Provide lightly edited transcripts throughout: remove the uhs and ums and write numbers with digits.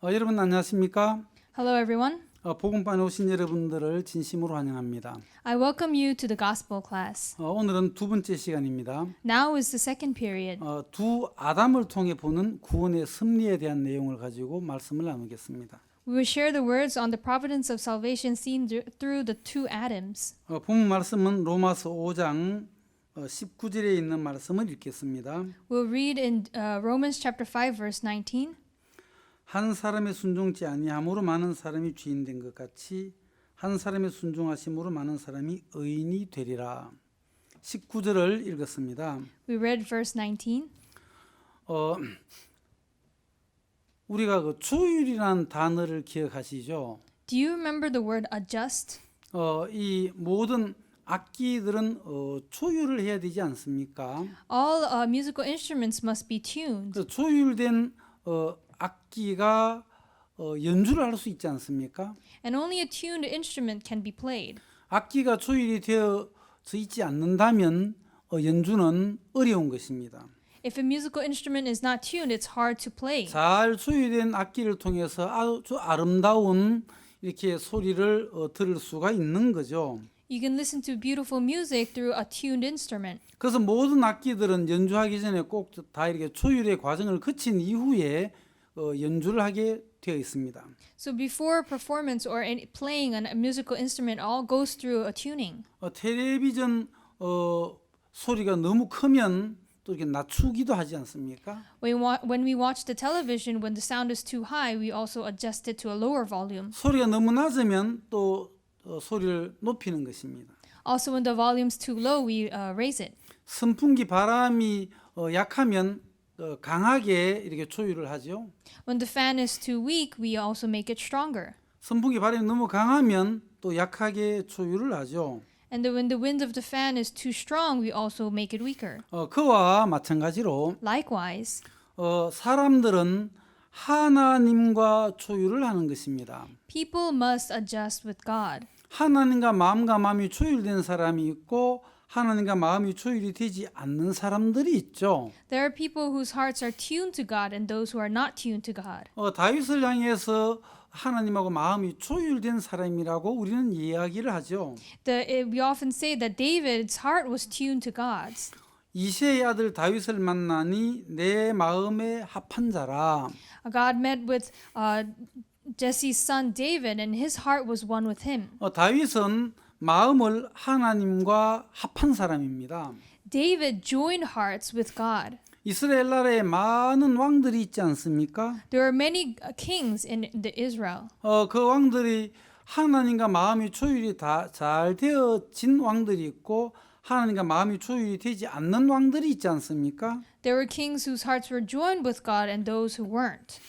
여러분 안녕하십니까? Hello, everyone. 복음반에 오신 여러분들을 진심으로 환영합니다. I welcome you to the gospel class. 오늘은 두 번째 시간입니다. Now is the second period. 두 아담을 통해 보는 구원의 섭리에 대한 내용을 가지고 말씀을 나누겠습니다. We will share the words on the providence of salvation seen through the two Adams. 본문 말씀은 로마서 5장 19절에 있는 말씀을 읽겠습니다. We'll read in Romans chapter 5, verse 19. 한 사람의 순종치 아니함으로 많은 사람이 죄인 된 것 같이 한 사람의 순종하심으로 많은 사람이 의인이 되리라. 19절을 읽었습니다. We read verse 19. 우리가 그 조율이라는 단어를 기억하시죠? Do you remember the word adjust? 이 모든 악기들은 조율을 해야 되지 않습니까? All musical instruments must be tuned. 그 조율된 악기가 연주를 할 수 있지 않습니까? And only a tuned instrument can be played. 악기가 조율이 되어져 있지 않는다면 연주는 어려운 것입니다. If a musical instrument is not tuned, it's hard to play. 잘 조율된 악기를 통해서 아주 아름다운 이렇게 소리를 들을 수가 있는 거죠. You can listen to beautiful music through a tuned instrument. 그래서 모든 악기들은 연주하기 전에 꼭 다 이렇게 조율의 과정을 거친 이후에 연주를 하게 되어 있습니다. So before performance or playing a musical instrument, all goes through a tuning. 텔레비전 소리가 너무 크면 또 이렇게 낮추기도 하지 않습니까? When we watch the television, when the sound is too high, we also adjust it to a lower volume. 소리가 너무 낮으면 또 소리를 높이는 것입니다. Also, when the volume's too low, we raise it. 선풍기 바람이 약하면 강하게 이렇게 조율을 하죠. When the fan is too weak, we also make it stronger. 선풍기 바람이 너무 강하면 또 약하게 조율을 하죠. And when the wind of the fan is too strong, we also make it weaker. 그와 마찬가지로 Likewise, 사람들은 하나님과 조율을 하는 것입니다. people must adjust with God. 하나님과 마음이 조율된 사람이 있고 하나님과 마음이 조율이 되지 않는 사람들이 있죠. There are people whose hearts are tuned to God and those who are not tuned to God. 다윗을 향해서 하나님하고 마음이 조율된 사람이라고 우리는 이야기를 하죠. We often say that David's heart was tuned to God's. 이새의 아들 다윗을 만나니 내 마음에 합한 자라. God met with Jesse's son David, and his heart was one with him. 다윗은 마음을 하나님과 합한 사람입니다. David joined hearts with God. 이스라엘 나라에 많은 왕들이 있지 않습니까? There are many kings in Israel. 그 왕들이 하나님과 마음이 조율이 다 잘 되어진 왕들이 있고 하나님과 마음이 조율이 되지 않는 왕들이 있지 않습니까? There were kings whose hearts were joined with God and those who weren't.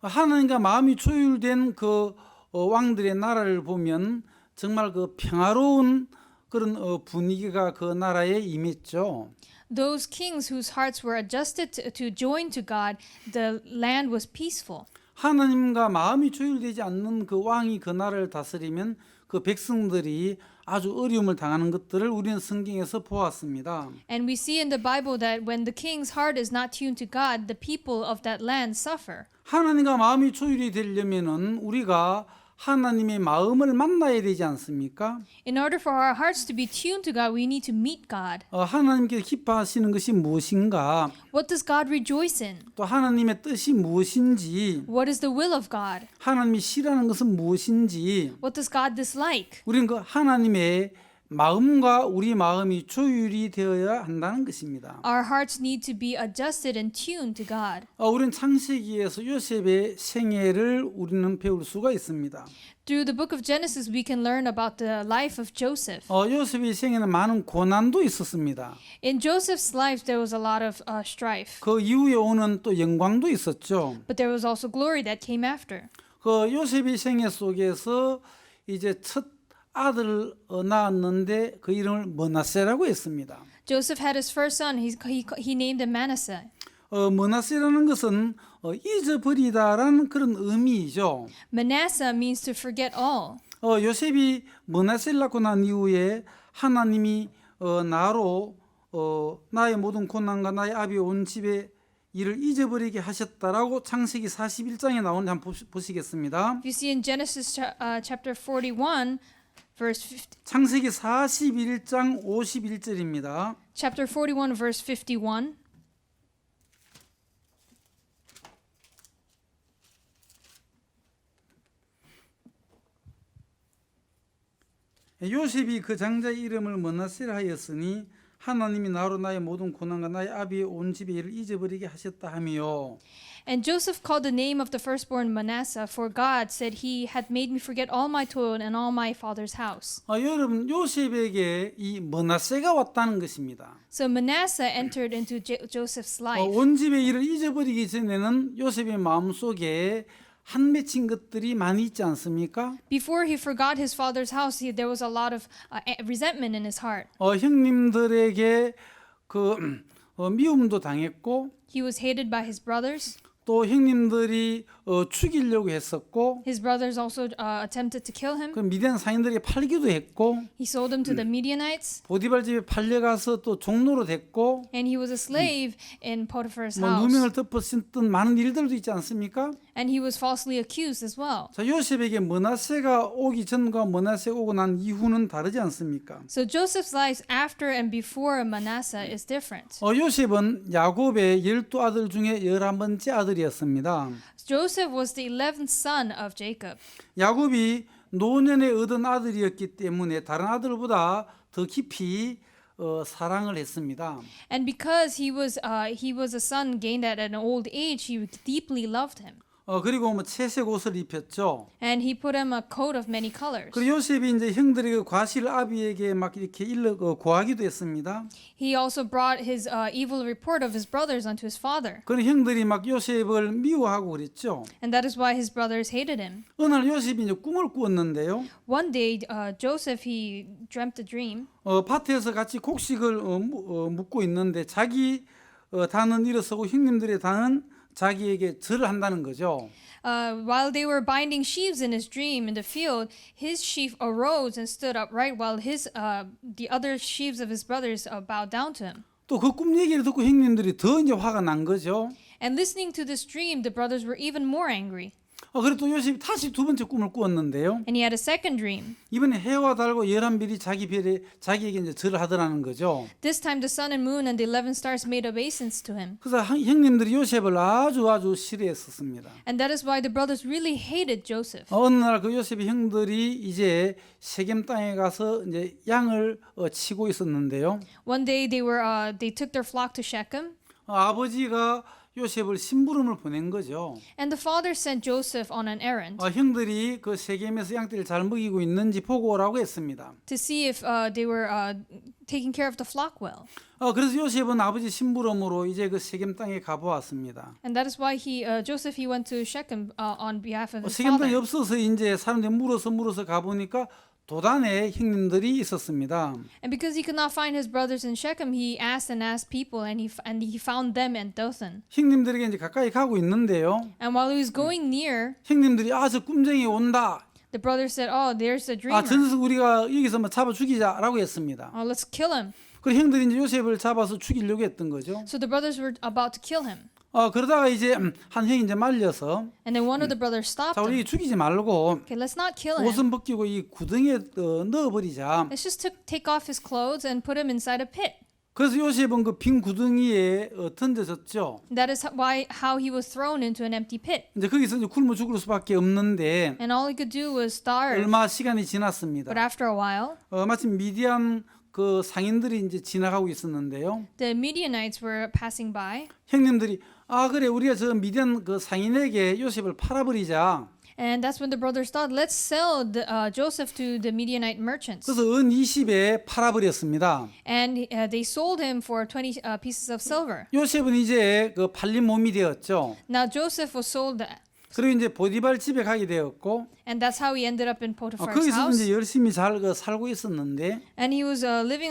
하나님과 마음이 조율된 그 왕들의 나라를 보면 정말 그 평화로운 그런 분위기가 그 나라에 임했죠. Those kings whose hearts were adjusted to join to God, the land was peaceful. 하나님과 마음이 조율되지 않는 그 왕이 그 나라를 다스리면 그 백성들이 아주 어려움을 당하는 것들을 우리는 성경에서 보았습니다. And we see in the Bible that when the king's heart is not tuned to God, the people of that land suffer. 하나님과 마음이 조율이 되려면은 우리가 하나님의 마음을 만나야 되지 않습니까? In order for our hearts to be tuned to God, we need to meet God. 하나님께서 기뻐하시는 것이 무엇인가? What does God rejoice in? 또 하나님의 뜻이 무엇인지, What is the will of God? 하나님이 싫어하는 것은 무엇인지, What does God dislike? 우리는 그 하나님의 마음과 우리 마음이 조율이 되어야 한다는 것입니다. Our hearts need to be adjusted and tuned to God. 우리는 창세기에서 요셉의 생애를 우리는 배울 수가 있습니다. Through the book of Genesis, we can learn about the life of Joseph. 요셉의 생애는 많은 고난도 있었습니다. In Joseph's life, there was a lot of strife, 그 이후에 오는 또 영광도 있었죠. but there was also glory that came after. 그 요셉의 생애 속에서 이제 첫 아들을 낳았는데 그 이름을 머나세라고 했습니다. Joseph had his first son. He named him Manasseh. 머나세라는 것은 잊어버리다라는 그런 의미이죠. Manasseh means to forget all. 요셉이 머나세를 낳고 난 이후에 하나님이 나로 나의 모든 고난과 나의 아비 온 집에 이를 잊어버리게 하셨다라고 창세기 41장에 나오는데 한번 보시겠습니다. If you see in Genesis chapter 41, verse 50, 창세기 41장 51절입니다. chapter 41, verse 51. 요셉이 그 장자의 이름을 므낫세라 하였으니 하나님이 나로 나의 모든 고난과 나의 아비의 온 집의 일을 잊어버리게 하셨다 하며 And Joseph called the name of the firstborn Manasseh, for God said he had made me forget all my toil and all my father's house. 여러분 요셉에게 이 므낫세가 왔다는 것입니다. So Manasseh entered into Joseph's life. 온 집의 일을 잊어버리기 전에는 요셉의 마음속에 한 맺힌 것들이 많이 있지 않습니까? Before he forgot his father's house, there was a lot of resentment in his heart. 형님들에게 미움도 당했고 He was hated by his brothers. 또 형님들이 죽이려고 했었고 His brothers also attempted to kill him. 그 미디안 상인들에게 팔기도 했고 He sold him to the Midianites, 보디발 집에 팔려가서 또 종로로 됐고 and he was a slave in Potiphar's 뭐 house. 누명을 덮었던 많은 일들도 있지 않습니까? And he was falsely accused as well. 자, 요셉에게 므낫세가 오기 전과 므낫세가 오고 난 이후는 다르지 않습니까? So Joseph's life after and before Manasseh is different. 요셉은 야곱의 12아들 중에 11번째 아들이었습니다. Joseph was the 11th son of Jacob. 야곱이 노년에 얻은 아들이었기 때문에 다른 아들보다 더 깊이 사랑을 했습니다. And because he was a son gained at an old age, he deeply loved him. 그리고 뭐 채색 옷을 입혔죠. And he put him a coat of many colors. 그리고 요셉이 이제 형들의 과실 아비에게 막 이렇게 고하기도 했습니다. He also brought his evil report of his brothers unto his father. 그런 형들이 막 요셉을 미워하고 그랬죠. And that is why his brothers hated him. 어느 날 요셉이 이제 꿈을 꾸었는데요. One day, Joseph, he dreamt a dream. 밭에서 같이 곡식을 묻고 있는데 자기 단은 일어서고 형님들의 단은 자기에게 절을 한다는 거죠. While they were binding sheaves in his dream in the field, his sheaf arose and stood upright, while the other sheaves of his brothers bowed down to him. 또 그 꿈 얘기를 듣고 형님들이 더 이제 화가 난 거죠. And listening to this dream, the brothers were even more angry. 그리고 또 요셉이 다시 두 번째 꿈을 꾸었는데요. And he had a second dream. 이번에 해와 달과 11별이 자기에게 이제 절을 하더라는 거죠. This time the sun and moon and the 11 stars made obeisance to him. 그래서 형님들이 요셉을 아주 싫어했었습니다. And that is why the brothers really hated Joseph. 어느 날 그 요셉의 형들이 이제 세겜 땅에 가서 이제 양을 치고 있었는데요. One day they took their flock to Shechem. 아버지가 요셉을 심부름을 보낸 거죠. And the father sent Joseph on an errand 형들이 그 세겜에서 양떼를 잘 먹이고 있는지 보고 오라고 했습니다. to see if they were taking care of the flock well. 그래서 요셉은 아버지 심부름으로 이제 그 세겜 땅에 가보았습니다. And that is why Joseph went to Shechem on behalf of his 세겜 땅이 father. 없어서 이제 사람들이 물어서 가보니까 도단에 형님들이 있었습니다. And because he could not find his brothers in Shechem, he asked people, and he found them in Dothan. 형님들에게 이제 가까이 가고 있는데요. And while he was going near, 형님들이 저 꿈쟁이 온다. the brothers said, "Oh, there's a dreamer. 저녀석 우리가 여기서 뭐 잡아 죽이자라고 했습니다. Let's kill him." 그리고 형들이 이제 요셉을 잡아서 죽이려고 했던 거죠. So the brothers were about to kill him. 그러다가 이제 한 형이 이제 말려서 And then one of the brothers stopped 자 우리 him. 죽이지 말고 Okay, let's not kill him. 옷은 벗기고 이 구덩이에 넣어버리자. Let's just take off his clothes and put him inside a pit. 그래서 요셉은 그 빈 구덩이에 던져졌죠. That is how he was thrown into an empty pit. 이제 거기서 이제 굶어 죽을 수밖에 없는데 And all he could do was starve. 얼마 시간이 지났습니다. But after a while, 마침 미디안 그 상인들이 이제 지나가고 있었는데요. the Midianites were passing by. 형님들이 그래 우리가 저 미디안 그 상인에게 요셉을 팔아버리자. And that's when the brothers thought, let's sell Joseph to the Midianite merchants. 그래서 은 20에 팔아버렸습니다. And they sold him for 20 pieces of silver. 요셉은 이제 그 팔린 몸이 되었죠. Now Joseph was sold, 그리고 이제 보디발 집에 가게 되었고, and that's how he ended up in Potiphar's 거기서 house. 이제 열심히 잘 살고 있었는데, And he was living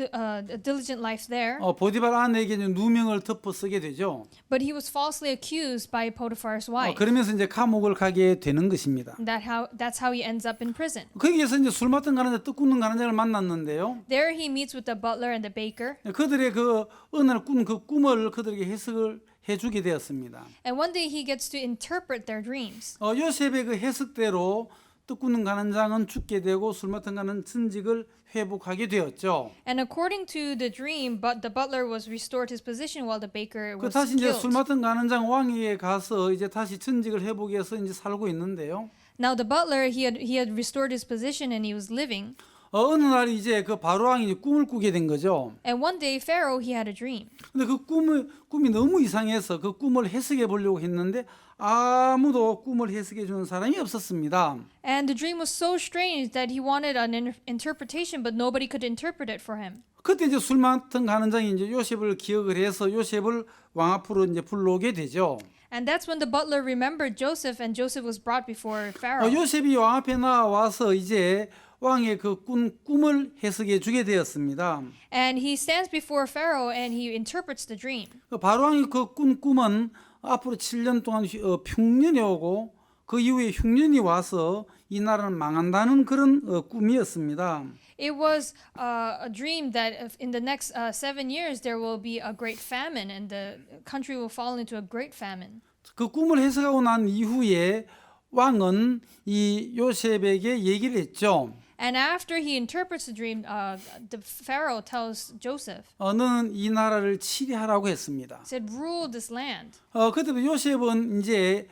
a diligent life there. 보디발 아내에게 이제 누명을 덮어 쓰게 되죠. But he was falsely accused by Potiphar's wife. 그러면서 이제 감옥을 가게 되는 것입니다. That's how he ends up in prison. 거기에서 이제 술 맡은 가난자, 떡 굽는 가난자를 만났는데요. There he meets with the butler and the baker. 그들의 그 어느 날 꾼 그 꿈을 그들에게 해석을 해주게 되었습니다. And one day he gets to interpret their dreams. 요셉의 그 해석대로 떡 굽는 가난장은 죽게 되고 술 맡은 가는 천직을 회복하게 되었죠. And according to the dream, but the butler was restored his position while the baker 그 was 다시 이제 술 killed. 맡은 가난장 왕에게 가서 이제 다시 천직을 회복해서 이제 살고 있는데요. Now the butler he had restored his position and he was living. 어느 날 이제 그 바로 왕이 이제 꿈을 꾸게 된 거죠. And one day Pharaoh he had a dream. 근데 그 꿈이 너무 이상해서 그 꿈을 해석해 보려고 했는데 아무도 꿈을 해석해 주는 사람이 없었습니다. And the dream was so strange that he wanted an interpretation, but nobody could interpret it for him. 그때 이제 술 맡은 가난장이 이제 요셉을 기억을 해서 요셉을 왕 앞으로 이제 불러오게 되죠. And that's when the butler remembered Joseph, and Joseph was brought before Pharaoh. 요셉이 왕 앞에 나와서 이제 왕의 그 꿈을 해석해 주게 되었습니다. And he stands before Pharaoh and he interprets the dream. 바로 왕이 그 꾼 꿈은 앞으로 7년 동안 흉년이 오고 그 이후에 흉년이 와서 이 나라는 망한다는 그런 꿈이었습니다. It was a dream that in the next 7 years there will be a great famine and the country will fall into a great famine. 그 꿈을 해석하고 난 이후에 왕은 이 요셉에게 얘기를 했죠. And after he interprets the dream, the Pharaoh tells Joseph, 너는 이 나라를 치리하라고 했습니다. said, rule this land. 그때도 요셉은 이제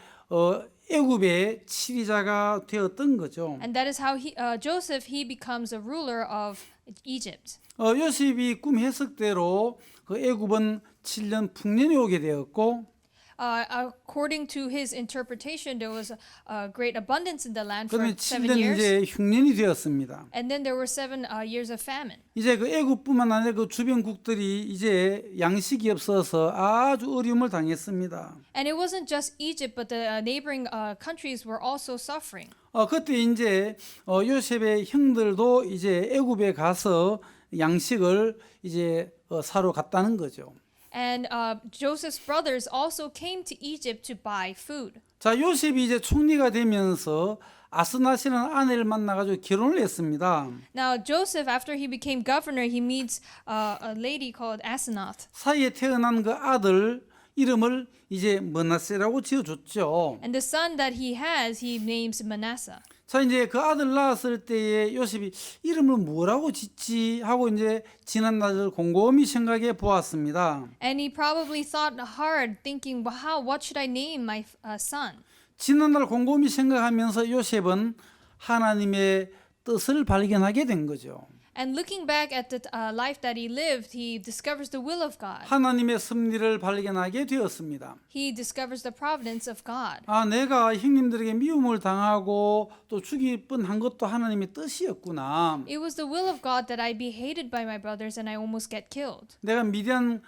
애굽의 치리자가 되었던 거죠. And that is how Joseph, he becomes a ruler of Egypt. 요셉이 꿈 해석대로 그 애굽은 7년 풍년이 오게 되었고 According to his interpretation, there was a great abundance in the land for 그다음에 7 7년 years. 이제 흉년이 되었습니다. And then there were 7 years of famine. 이제 그 애굽뿐만 아니라 그 주변국들이 이제 양식이 없어서 아주 어려움을 당했습니다. And it wasn't just Egypt, but the neighboring countries were also suffering. 그때 이제 요셉의 형들도 이제 애굽에 가서 양식을 이제 사러 갔다는 거죠. And Joseph's brothers also came to Egypt to buy food. 자, 요셉이 이제 총리가 되면서 아스낫이라는 아내를 만나가지고 결혼을 했습니다. Now Joseph, after he became governor, he meets a lady called Asenath. 사이에 태어난 그 아들 이름을 이제 므낫세라고 지어줬죠. And the son that he has, he names Manasseh. 자, 이제 그 아들 낳았을 때에 요셉이 이름을 뭐라고 짓지 하고 이제 지난 날을 곰곰이 생각해 보았습니다. And he probably thought hard, thinking, what should I name my son? 지난 날 곰곰이 생각하면서 요셉은 하나님의 뜻을 발견하게 된 거죠. And looking back at the life that he lived, he discovers the will of God. 하나님의 섭리를 발견하게 되었습니다. He discovers the providence of God. 내가 형님들에게 미움을 당하고 또 죽일 뻔한 것도 하나님의 뜻이었구나. It was the will of God that I be hated by my brothers and I almost get killed. 내가 미디안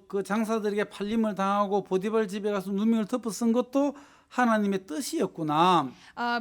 그 장사들에게 팔림을 당하고 보디발 집에 가서 누명을 덮어 쓴 것도 하나님의 뜻이었구나.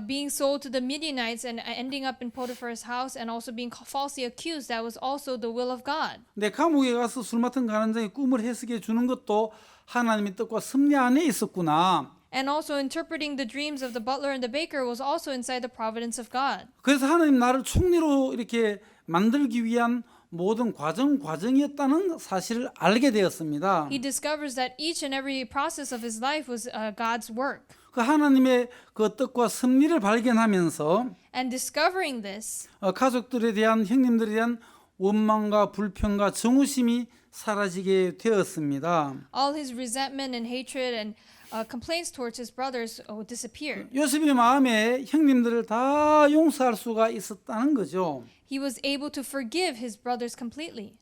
Being sold to the Midianites and ending up in Potiphar's house and also being falsely accused, that was also the will of God. 내 감옥에 가서 술 맡은 가난장의 꿈을 해석해 주는 것도 하나님의 뜻과 섭리 안에 있었구나. And also interpreting the dreams of the butler and the baker was also inside the providence of God. 그래서 하나님 나를 총리로 이렇게 만들기 위한 모든 과정이었다는 사실을 알게 되었습니다. He discovers that each and every process of his life was God's work. 그 하나님의 그 뜻과 섭리를 발견하면서 And discovering this, 가족들에 대한 형님들에 대한 원망과 불평과 정오심이 사라지게 되었습니다. all his resentment and hatred and complaints towards his brothers disappeared. 요셉의 마음에 형님들을 다 용서할 수가 있었다는 거죠. He was able to forgive his brothers completely.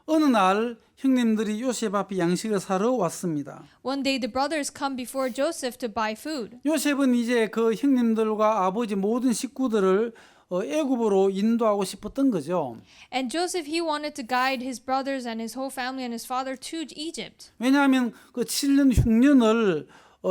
어느 날 형님들이 요셉 앞에 양식을 사러 왔습니다. One day the brothers come before Joseph to buy food. 요셉은 이제 그 형님들과 아버지 모든 식구들을 애굽으로 인도하고 싶었던 거죠. And Joseph, he wanted to guide his brothers and his whole family and his father to Egypt. 왜냐하면 그 7년 흉년을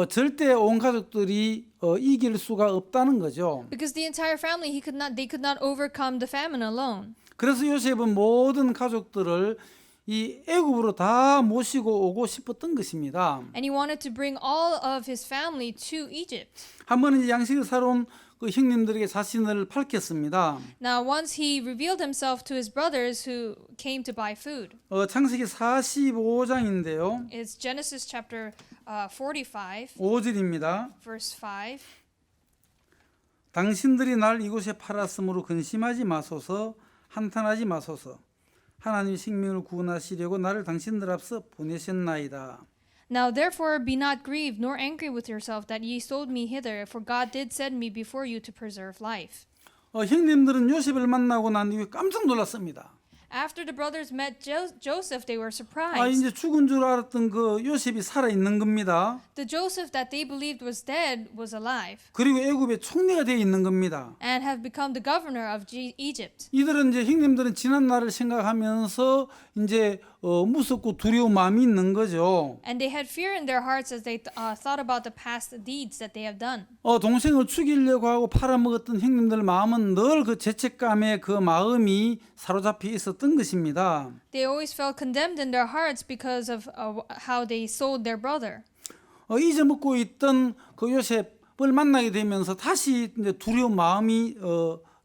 절대 온 가족들이 이길 수가 없다는 거죠. Because the entire family, they could not overcome the famine alone. 그래서 요셉은 모든 가족들을 이 애굽으로 다 모시고 오고 싶었던 것입니다. And he wanted to bring all of his family to Egypt. 한 번은 이제 양식을 사러 온 그 형님들에게 자신을 밝혔습니다. Now, once he revealed himself to his brothers who came to buy food. 창세기 45장인데요. It's Genesis chapter 45, 5절입니다. verse 5. 당신들이 날 이곳에 팔았으므로 근심하지 마소서, 한탄하지 마소서. 하나님이 생명을 구원하시려고 나를 당신들 앞서 보내셨나이다. Now therefore be not grieved nor angry with yourself that ye sold me hither, for God did send me before you to preserve life. 형님들은 요셉을 만나고 난 이후에 깜짝 놀랐습니다. After the brothers met Joseph, they were surprised. 이제 죽은 줄 알았던 그 요셉이 살아 있는 겁니다. The Joseph that they believed was dead was alive 그리고 애굽의 총리가 되어 있는 겁니다. and have become the governor of Egypt. 이들은 이제 형님들은 지난 날을 생각하면서 이제 무섭고 두려운 마음이 있는 거죠. And they had fear in their hearts as they thought about the past deeds that they have done. 동생을 죽이려고 하고 팔아먹었던 형님들 마음은 늘 그 죄책감에 그 마음이 사로잡혀 있었던 것입니다. They always felt condemned in their hearts because of how they sold their brother. 잊어먹고 있던 그 요셉을 만나게 되면서 다시 이제 두려운 마음이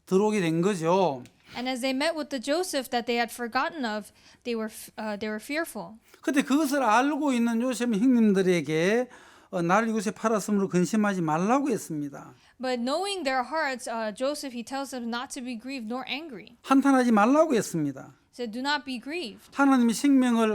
들어오게 된 거죠. And as they met with the Joseph that they had forgotten of, they were fearful. 그런데 그것을 알고 있는 요셉 형님들에게 나를 이곳에 팔았으므로 근심하지 말라고 했습니다. But knowing their hearts, Joseph, he tells them not to be grieved nor angry. 한탄하지 말라고 했습니다. He said, do not be grieved. 하나님이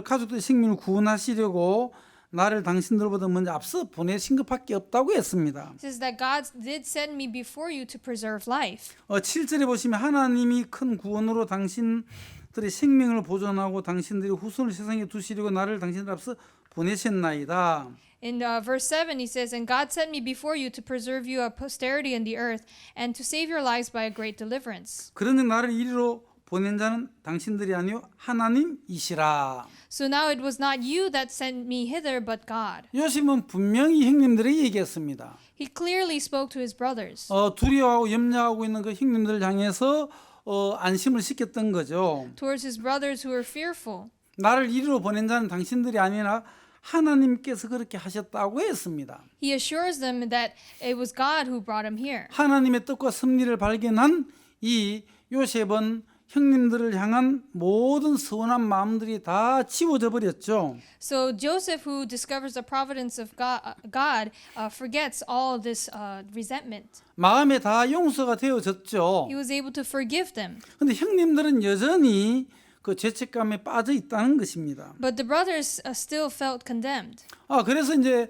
가족들의 생명을 구원하시려고 나를 당신들보다 먼저 앞서 보내신 것밖에 없다고 했습니다. He says that God did send me before you to preserve life. 7절에 보시면 하나님이 큰 구원으로 당신들의 생명을 보존하고 당신들의 후손을 세상에 두시려고 나를 당신들 앞서 보내셨나이다. In verse 7, he says, and God sent me before you to preserve you a posterity in the earth and to save your lives by a great deliverance. 그러니 나를 이리로 보낸 자는 당신들이 아니요 하나님이시라. So now it was not you that sent me hither, but God. 요셉은 분명히 형님들에게 얘기했습니다. He clearly spoke to his brothers. 두려워하고 염려하고 있는 그 형님들을 향해서 안심을 시켰던 거죠. Towards his brothers who were fearful. 나를 이리로 보낸 자는 당신들이 아니라 하나님께서 그렇게 하셨다고 했습니다. He assures them that it was God who brought him here. 하나님의 뜻과 섭리를 발견한 이 요셉은 형님들을 향한 모든 서운한 마음들이 다 지워져 버렸죠. So Joseph, who discovers the providence of God forgets all this resentment. 마음에 다 용서가 되어졌죠. He was able to forgive them. 근데 형님들은 여전히 그 죄책감에 빠져 있다는 것입니다. But the brothers still felt condemned. 그래서 이제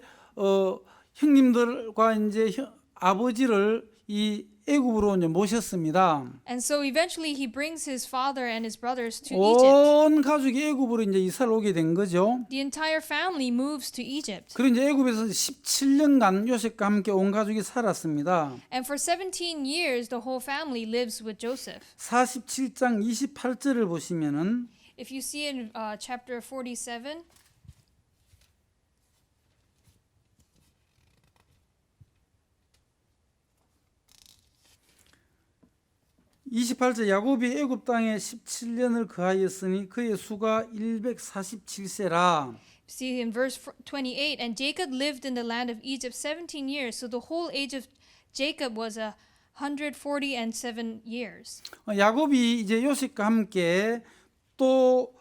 형님들과 이제 아버지를 이 애굽으로 이제 모셨습니다. And so eventually he brings his father and his brothers to Egypt. 온 가족이 애굽으로 이제 이사를 오게 된 거죠. The entire family moves to Egypt. 그리고 이제 애굽에서 17년간 요셉과 함께 온 가족이 살았습니다. And for 17 years the whole family lives with Joseph. 47장 28절을 보시면은 If you see in chapter 47, 28절 야곱이 애굽 땅에 17년을 거하였으니 그의 수가 147세라. see in verse 28, and Jacob lived in the land of Egypt 17 years, so the whole age of Jacob was 147 years. 야곱이 이제 요셉과 함께 또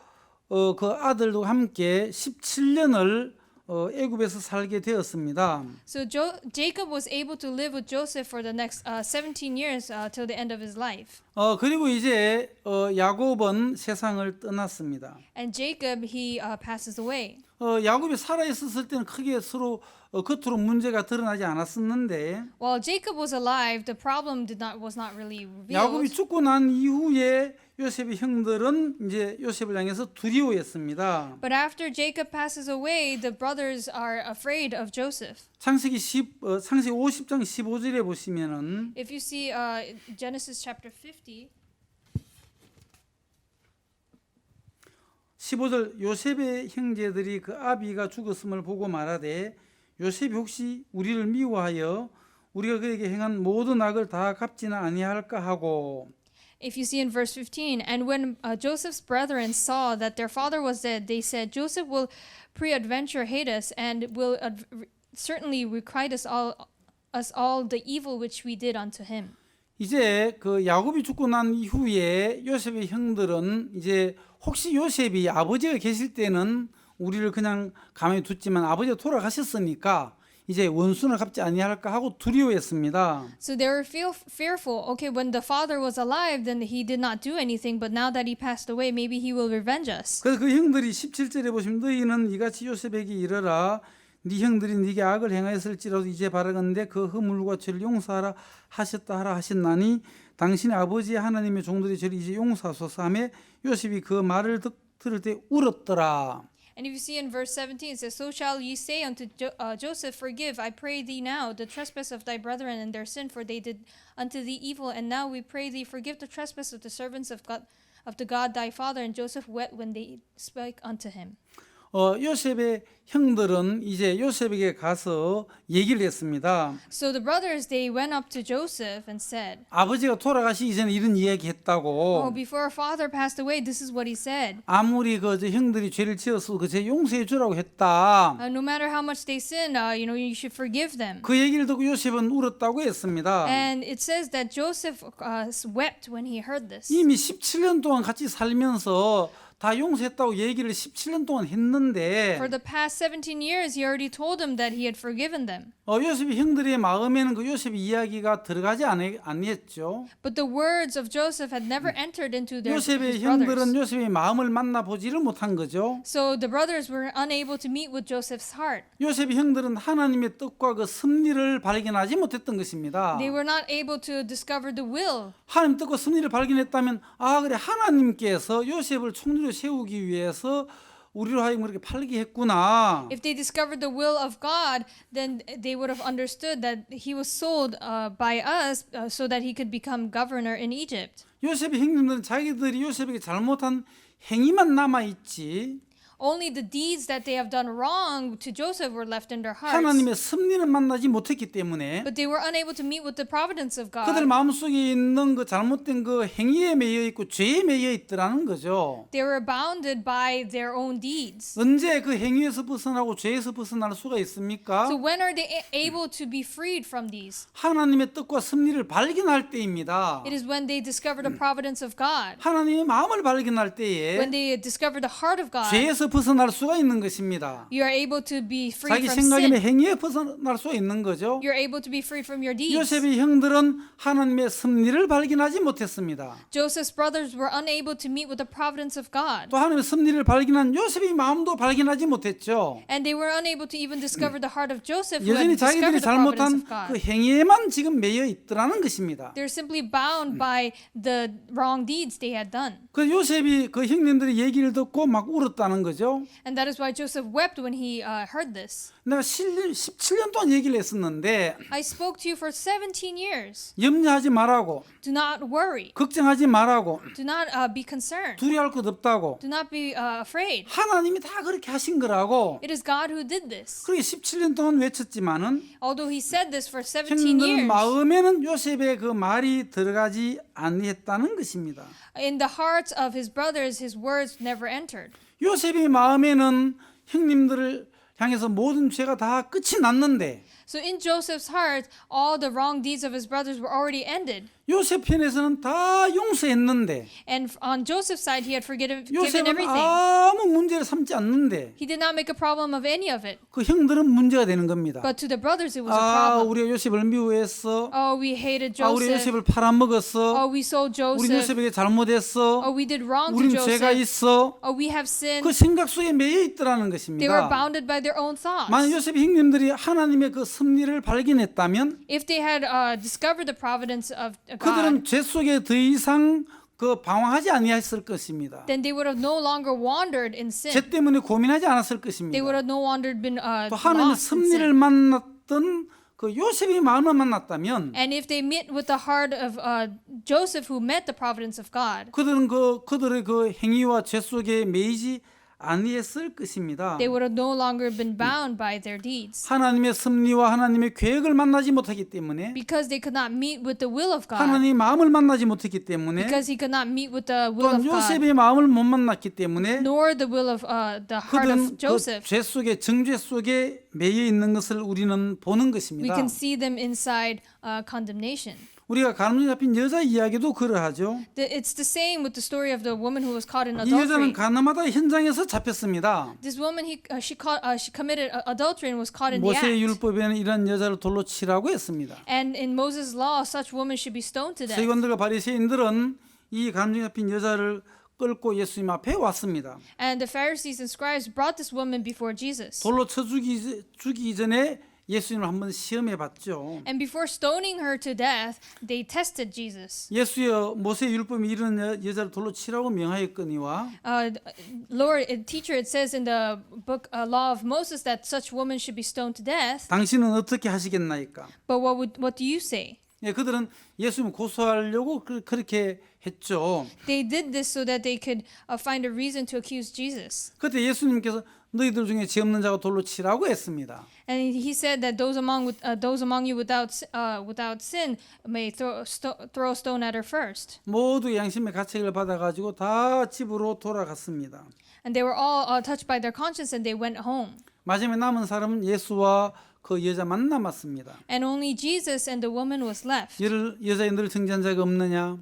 그 아들도 함께 17년을 애굽에서 살게 되었습니다. So Jacob was able to live with Joseph for the next 17 years till the end of his life. 그리고 이제 야곱은 세상을 떠났습니다. And Jacob, he passes away. 야곱이 살아 있었을 때는 크게 서로 겉으로 문제가 드러나지 않았었는데 While Jacob was alive, the problem was not really 야곱이 revealed. 죽고 난 이후에 요셉의 형들은 이제 요셉을 향해서 두려워했습니다. But after Jacob passes away, the brothers are afraid of Joseph. 창세기 50장 15절에 보시면은 If you see Genesis chapter 50, 15절 요셉의 형제들이 그 아비가 죽었음을 보고 말하되 요셉이 혹시 우리를 미워하여 우리가 그에게 행한 모든 악을 다 갚지는 아니할까 하고. If you see in verse 15, and when Joseph's brethren saw that their father was dead, they said, Joseph will peradventure hate us and will certainly requite us all the evil which we did unto him. 이제 그 야곱이 죽고 난 이후에 요셉의 형들은 이제 혹시 요셉이 아버지가 계실 때는 우리를 그냥 가만히 뒀지만 아버지가 돌아가셨으니까 이제 원수는 갚지 아니할까 하고 두려워했습니다. So they were fearful. Okay, when the father was alive, then he did not do anything. But now that he passed away, maybe he will revenge us. 그래서 그 형들이 17절에 보시면 너희는 이같이 요셉에게 이르라 네 형들이 네게 악을 행하였을지라도 이제 바라건대 그 허물과 죄를 용서하라 하셨다 하라 하셨나니 당신의 아버지 하나님의 종들이 죄를 이제 용서하소서 하며 요셉이 그 말을 들을 때 울었더라. And if you see in verse 17, it says, So shall ye say unto Joseph, Forgive, I pray thee now, the trespass of thy brethren and their sin, for they did unto thee evil. And now we pray thee, forgive the trespass of the servants of God, thy father. And Joseph wept when they spake unto him. 요셉의 형들은 이제 요셉에게 가서 얘기를 했습니다. So the brothers, they went up to Joseph and said, 아버지가 돌아가시기 이전에 이런 이야기 했다고. before our father passed away, this is what he said. 아무리 저 형들이 죄를 지었어도 그 죄 용서해 주라고 했다. No matter how much they sin, you should forgive them. 그 얘기를 듣고 요셉은 울었다고 했습니다. And it says that Joseph wept when he heard this. 이미 17년 동안 같이 살면서 다 용서했다고 얘기를 17년 동안 했는데 For the past 17 years, he already told them that he had forgiven them. 요셉이 형들의 마음에는 그 요셉의 이야기가 들어가지 아니했죠. But the words of Joseph had never entered into 요셉의 his 형들은 brothers. 요셉의 마음을 만나보지를 못한 거죠. So the brothers were unable to meet with Joseph's heart. 요셉의 형들은 하나님의 뜻과 그 섭리를 발견하지 못했던 것입니다. They were not able to discover the will. 하나님 뜻과 섭리를 발견했다면 그래 하나님께서 요셉을 총리로 세우기 위해서 우리로 하여금 그렇게 팔게 했구나. If they discovered the will of God, then they would have understood that he was sold by us so that he could become governor in Egypt. 요셉의 형님들은 자기들이 요셉에게 잘못한 행위만 남아 있지. Only the deeds that they have done wrong to Joseph were left in their hearts. 하나님의 섭리를 만나지 못했기 때문에 But they were unable to meet with the providence of God. 그들 마음속에 있는 그 잘못된 그 행위에 매여 있고 죄에 매여 있더라는 거죠. They were bounded by their own deeds. 언제 그 행위에서 벗어나고 죄에서 벗어날 수가 있습니까? So when are they able to be freed from these? 하나님의 뜻과 섭리를 발견할 때입니다. It is when they discover the providence of God. 하나님의 마음을 발견할 때에 When they discover the heart of God, 죄에서 벗어날 수가 있는 것입니다. you are able to be free 자기 from 생각이나 sin. 행위에 벗어날 수가 있는 거죠. You're able to be free from your deeds. 요셉의 형들은 하나님의 섭리를 발견하지 못했습니다. Joseph's brothers were unable to meet with the providence of God. 또 하나님의 섭리를 발견한 요셉의 마음도 발견하지 못했죠. And they were unable to even discover the heart of Joseph who 여전히 had discovered 자기들이 the providence 잘못한 of God. 그 행위에만 지금 매여 있더라는 것입니다. They're simply bound by the wrong deeds they had done. 그 요셉이 그 형님들의 얘기를 듣고 막 울었다는 거죠. And that is why Joseph wept when he heard this. 내가 17년 동안 얘기를 했었는데 I spoke to you for 17 years. 염려하지 말라고, Do not worry. 걱정하지 말라고, Do not be concerned. 두려워할 것 없다고. Do not be afraid. 하나님이 다 그렇게 하신 거라고. It is God who did this. 그렇게 17년 동안 외쳤지만은 Although he said this for 17 형님들 years, 마음에는 요셉의 그 말이 들어가지 아니했다는 것입니다. in the hearts of his brothers, his words never entered. 요셉의 마음에는 형님들을 향해서 모든 죄가 다 끝이 났는데 So in Joseph's heart, all the wrong deeds of his brothers were already ended. 요셉 편에서는 다 용서했는데 And on Joseph's side, he had given 요셉은 everything. 아무 문제를 삼지 않는데 He did not make a problem of any of it. 그 형들은 문제가 되는 겁니다. But to the brothers, it was a problem. 우리가 요셉을 미워했어. Oh, we hated 우리 Joseph. 요셉을 팔아먹었어. Oh, we sold 우리 Joseph. 요셉에게 잘못했어. Oh, we did wrong to 우린 죄가 Joseph. 있어. Oh, we have sinned. 그 생각 속에 매여 있더라는 They were 것입니다. bounded by their own thoughts. 만약 요셉의 형님들이 하나님의 그 섭리를 발견했다면 If they had discovered the providence of God, 그들은 죄 속에 더 이상 그 방황하지 아니했을 것입니다. then they would have no longer wandered in 죄 sin. 때문에 고민하지 않았을 They 것입니다. would have no longer been 또 하나님의 lost in 섭리를 sin. 만났던 그 요셉의 마음을 만났다면 And if they met with the heart of Joseph, who met the providence of God, 그들은 그들의 그 행위와 죄 속에 매이지 아니했을 것입니다. They would have no longer been bound by their deeds. 하나님의 섭리와 하나님의 계획을 만나지 못하기 때문에, Because they could not meet with the will of God. 하나님의 마음을 만나지 못했기 때문에, Because he could not meet with the will 또한 of God. 요셉의 마음을 못 만났기 때문에 Nor the will of the heart 그들은 of Joseph. 그 죄 속에 정죄 속에 매여 있는 것을 우리는 보는 We 것입니다. can see them inside condemnation. 우리가 가늠 잡힌 여자 이야기도 그러하죠. It's the same with the story of the woman who was caught in 이 여자는 adultery. 가늠하다 현장에서 잡혔습니다. This woman, she committed adultery and was caught in the 모세 act. 율법에는 이런 여자를 돌로 치라고 했습니다. And in Moses' law, such women should be stoned to death. 서기관들과 바리새인들은 이 가늠 잡힌 여자를 끌고 예수님 앞에 왔습니다. And the Pharisees and scribes brought this woman before Jesus. 돌로 쳐 죽이기 전에 예수님을 한번 시험해 봤죠. And before stoning her to death, they tested Jesus. 예수여 모세 율법이 이런 여자를 돌로 치라고 명하였거니와 Lord, teacher, it says in the book Law of Moses that such women should be stoned to death. 당신은 어떻게 하시겠나이까? But what do you say? 예, 그들은 예수님을 고소하려고 그렇게 했죠. They did this so that they could find a reason to accuse Jesus. 그때 예수님께서 너희들 중에 죄 없는 자가 돌로 치라고 했습니다. And he said that those among you without sin may throw a stone at her first. 모두 양심의 가책을 받아가지고 다 집으로 돌아갔습니다. And they were all touched by their conscience and they went home. 마지막에 남은 사람은 예수와 그 여자만 남았습니다. And only Jesus and the woman was left. 여자의 너를 정죄한 자가 없느냐?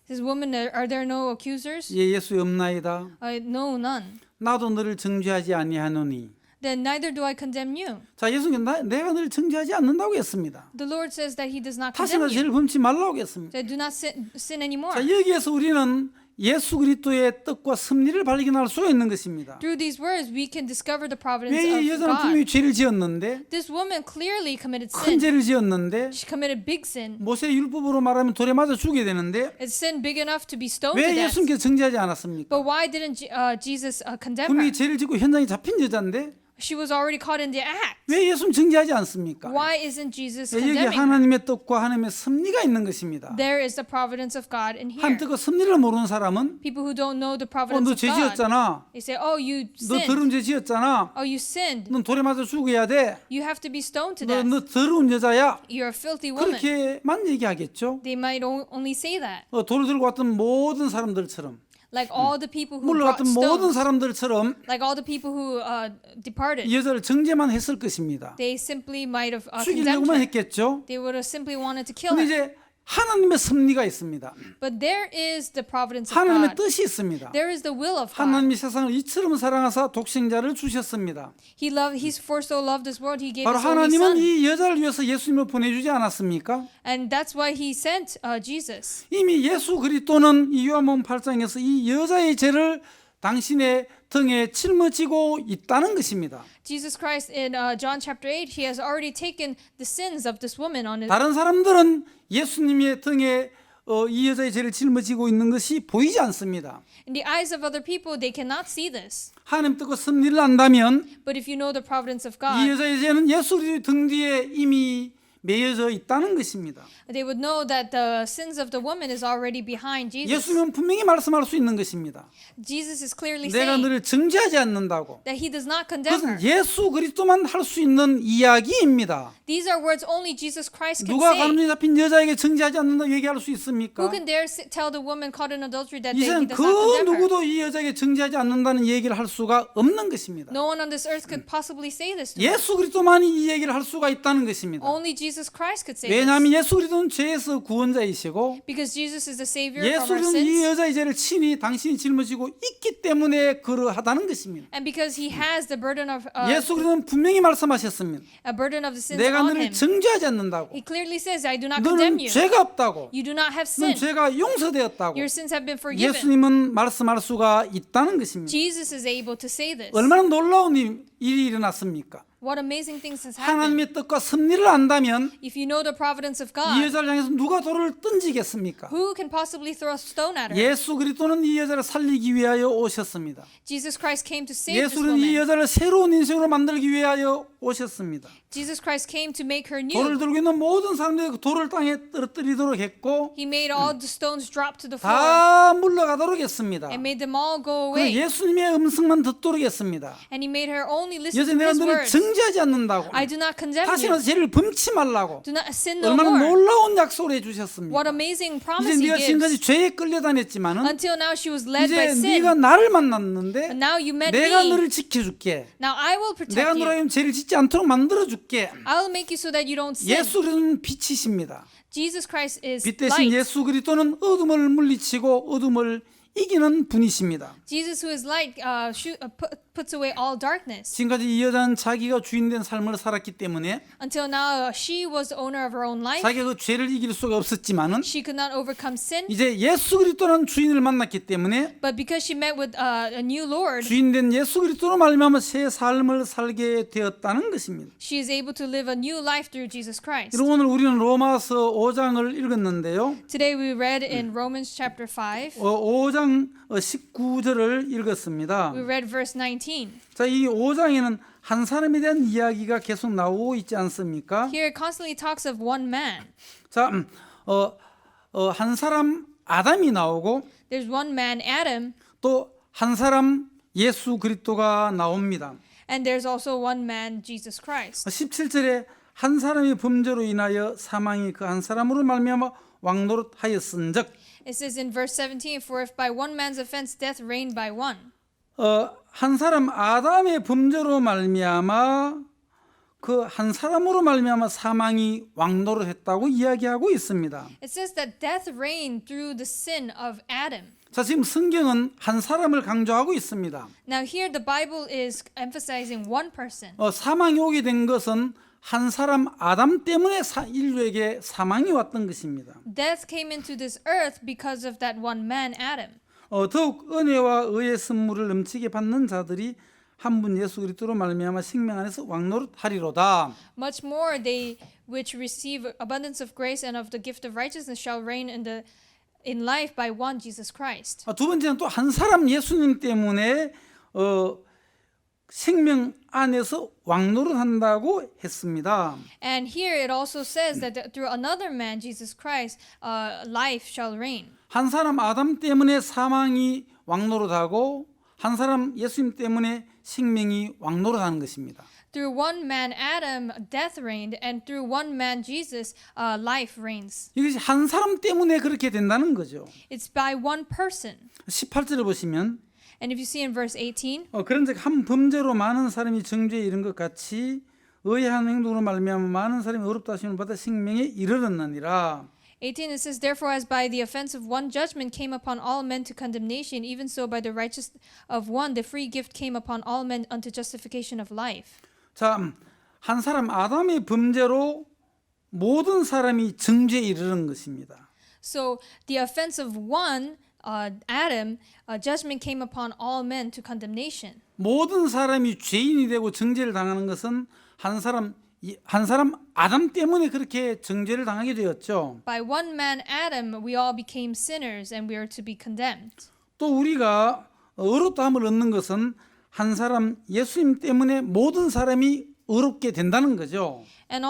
Says, woman, are there no accusers? 예, 예수 없나이다. No, none. 나도 너를 정죄하지 아니하노니. Then neither do I condemn you. 자, 예수님은 내가 너를 정죄하지 않는다고 했습니다. The Lord says that He does not 다시는 condemn you. 죄를 범치 말라고 했습니다. That do not sin anymore. 자, 여기에서 우리는 예수 그리스도의 뜻과 섭리를 발견할 수가 있는 것입니다. Through these words, we can discover the providence 왜 이 of 여자는 분명히 God. 죄를 지었는데, This woman clearly committed 큰 sin. 죄를 지었는데, She committed big sin. 모세 율법으로 말하면 돌에 맞아 죽게 되는데, It's sin big enough to be stoned to 왜 death. 예수님께서 정죄하지 않았습니까? But why didn't Jesus condemn 분명히 her? 죄를 짓고 현장에 잡힌 여자인데 She was already caught in the act. 왜 예수님 정죄하지 않습니까? Why isn't Jesus 여기 condemning her? 하나님의 뜻과 하나님의 섭리가 있는 것입니다. There is the providence of God in 하나님 here. 뜻과 섭리를 모르는 사람은 People who don't know the providence 너 of 죄 God, 지었잖아. they say, "Oh, you 너 sinned. 더러운 죄 지었잖아. Oh, you sinned. 넌 돌에 맞아 죽어야 돼. You have to be stoned to 너 death. 더러운 여자야. You're a filthy woman." 그렇게만 얘기하겠죠. They might only say that. 돌을 들고 왔던 모든 사람들처럼, Like all the people who 물러 brought 갔던 모든 stones, 사람들처럼 like all the people who departed, 이 여자를 정죄만 했을 것입니다. they simply might have condemned 죽이려고만 her. 했겠죠. They would have simply wanted to kill 근데 her. 이제 하나님의 섭리가 있습니다. But there is the providence of 하나님의 God. 뜻이 있습니다. There is the will of God. 하나님이 세상을 이처럼 사랑하사 독생자를 주셨습니다. He for so loved this world, He gave 바로 His only 하나님은 Son. 이 여자를 위해서 예수님을 보내주지 않았습니까? And that's why He sent Jesus. 이미 예수 그리스도는 이 요한복음 8장에서 이 여자의 죄를 당신의 등에 짊어지고 있다는 것입니다. Jesus Christ in John chapter 8, He has already taken the sins of this woman on His. 다른 사람들은 예수님의 등에 이 여자의 죄를 짊어지고 있는 것이 보이지 않습니다. In the eyes of other people, they cannot see this. 하나님 뜻과 섭리를 안다면 But if you know the providence of 이 God, 여자의 죄는 예수 그리스도의 등 뒤에 이미 매여져 있다는 것입니다. they would know that the sins of the woman is already behind Jesus. 예수님은 분명히 말씀할 수 있는 것입니다. Jesus is clearly 내가 saying 너를 정죄하지 않는다고. that He does not condemn her. 그것은 예수 그리스도만 할 수 있는 이야기입니다. These are words only Jesus Christ can 누가 say. 가늠 잡힌 여자에게 정죄하지 않는다고 얘기할 수 있습니까? Who can dare tell the woman caught in adultery that 이 He 세상 does 그 not condemn her? 누구도 이 여자에게 정죄하지 않는다는 얘기를 할 수가 없는 것입니다. No one on this earth could possibly say this to her. 예수 그리스도만이 이 얘기를 할 수가 있다는 것입니다. Only Jesus Christ could say this. 왜냐하면 예수 그리스도는 죄에서 구원자이시고 Because Jesus is the Savior 예수 from our 그리스도는 이 sins. 여자의 죄를 친히 당신이 짊어지고 있기 때문에 그러하다는 것입니다. And because He has the burden of 예수 그리스도는 분명히 말씀하셨습니다. a burden of the sins 내가 on 너를 Him. 정죄하지 않는다고. He clearly says, I do not condemn 너는 you. 죄가 없다고. You do not have 너는 sin. 죄가 용서되었다고. Your sins have been forgiven. 예수님은 말씀할 수가 있다는 것입니다. Jesus is able to say this. 얼마나 놀라운 일이 일어났습니까? What amazing things has happened. 하나님의 뜻과 섭리를 안다면 If you know the providence of 이 God, 여자를 향해서 누가 돌을 던지겠습니까? who can possibly throw a stone at her? 예수 그리스도는 이 여자를 살리기 위하여 오셨습니다. Jesus Christ came to save this 예수는 이 woman. 여자를 새로운 인생으로 만들기 위하여 오셨습니다. Jesus Christ came to make her 돌을 new. 들고 있는 모든 사람들이 그 돌을 땅에 떨어뜨리도록 했고 He made all the stones drop to the floor 다 물러가도록 했습니다. and made them all go 그 away. 예수님의 음성만 듣도록 했습니다. And he made her only listen 여자 to 내가 his 너를 words. 정죄하지 않는다고 I do not condemn 다시는 you. 죄를 범치 말라고 Do not sin no 얼마나 more. 놀라운 약속을 해주셨습니까? What amazing 이제 promise he 네가 지금까지 gives. 죄에 끌려다녔지만은 Until now she was led by 이제 sin. 네가 나를 만났는데 And now you met 내가 me. 너를 지켜줄게. Now I will 내가 protect 너로 you. 하여금 죄를 짓지 않도록 만들어줄게. I will make you so that you don't sin. 예수 그리스도는 빛이십니다. Jesus Christ is 빛 대신 light. 예수 그리스도는 어둠을 물리치고 어둠을 이기는 분이십니다. Jesus who is light puts away all darkness. 지금까지 이 여자는 자기가 주인된 삶을 살았기 때문에 Until now she was the owner of her own life. 자기가 그 죄를 이길 수가 없었지만은 She could not overcome sin. 이제 예수 그리스도라는 주인을 만났기 때문에 But because she met with a new Lord, 주인된 예수 그리스도로 말미암아 새 삶을 살게 되었다는 것입니다. she is able to live a new life through Jesus Christ. 여러분 오늘 우리는 로마서 5장을 읽었는데요. Today we read in Romans chapter 5. 5장 19절을 읽었습니다. We read verse 19. 자, 이 5장에는 한 사람에 대한 이야기가 계속 나오고 있지 않습니까? Here it constantly talks of one man. 자, 한 사람 아담이 나오고 There's one man, Adam, 또 한 사람 예수 그리스도가 나옵니다. and there's also one man, Jesus Christ. 17절에 한 사람의 범죄로 인하여 사망이 그 한 사람으로 말미암아 왕노릇하였은즉 It says in verse 17, for if by one man's offense death reigned by one. 한 사람 아담의 범죄로 말미암아 그 한 사람으로 말미암아 사망이 왕노릇했다고 이야기하고 있습니다. It says that death reigned through the sin of Adam. 자, 지금 성경은 한 사람을 강조하고 있습니다. Now here the Bible is emphasizing one person. 사망이 오게 된 것은 한 사람 아담 때문에 인류에게 사망이 왔던 것입니다. Death came into this earth because of that one man, Adam. 더욱 은혜와 의의 선물을 넘치게 받는 자들이 한 분 예수 그리스도로 말미암아 생명 안에서 왕노릇하리로다. Much more they which receive abundance of grace and of the gift of righteousness shall reign in life by one Jesus Christ. 두 번째는 또 한 사람 예수님 때문에 생명 안에서 왕노릇한다고 했습니다. And here it also says that through another man, Jesus Christ, life shall reign. 한 사람 아담 때문에 사망이 왕노릇하고 한 사람 예수님 때문에 생명이 왕노릇하는 것입니다. Through one man, Adam, death reigned, and through one man, Jesus, life reigns. 이것이 한 사람 때문에 그렇게 된다는 거죠. It's by one person. 18절을 보시면 And if you see in verse 18, 그런즉 한 범죄로 많은 사람이 정죄에 이른 것 같이 의한 행동으로 말미암아 많은 사람이 어렵다 하심을 받아 생명에 이르렀느니라. 18 it says, therefore as by the offense of one judgment came upon all men to condemnation, even so by the righteousness of one the free gift came upon all men unto justification of life. 자, 한 사람 아담의 범죄로 모든 사람이 정죄에 이르는 것입니다. So the offense of one, Adam, judgment came upon all men to condemnation. 모든 사람이 죄인이 되고 정죄를 당하는 것은 한 사람 아담 때문에 그렇게 정죄를 당하게 되었죠. By one man, Adam, we all became sinners and we are to be condemned. 또 우리가 의롭다함을 얻는 것은 한 사람 예수님 때문에 모든 사람이 의롭게 된다는 거죠. And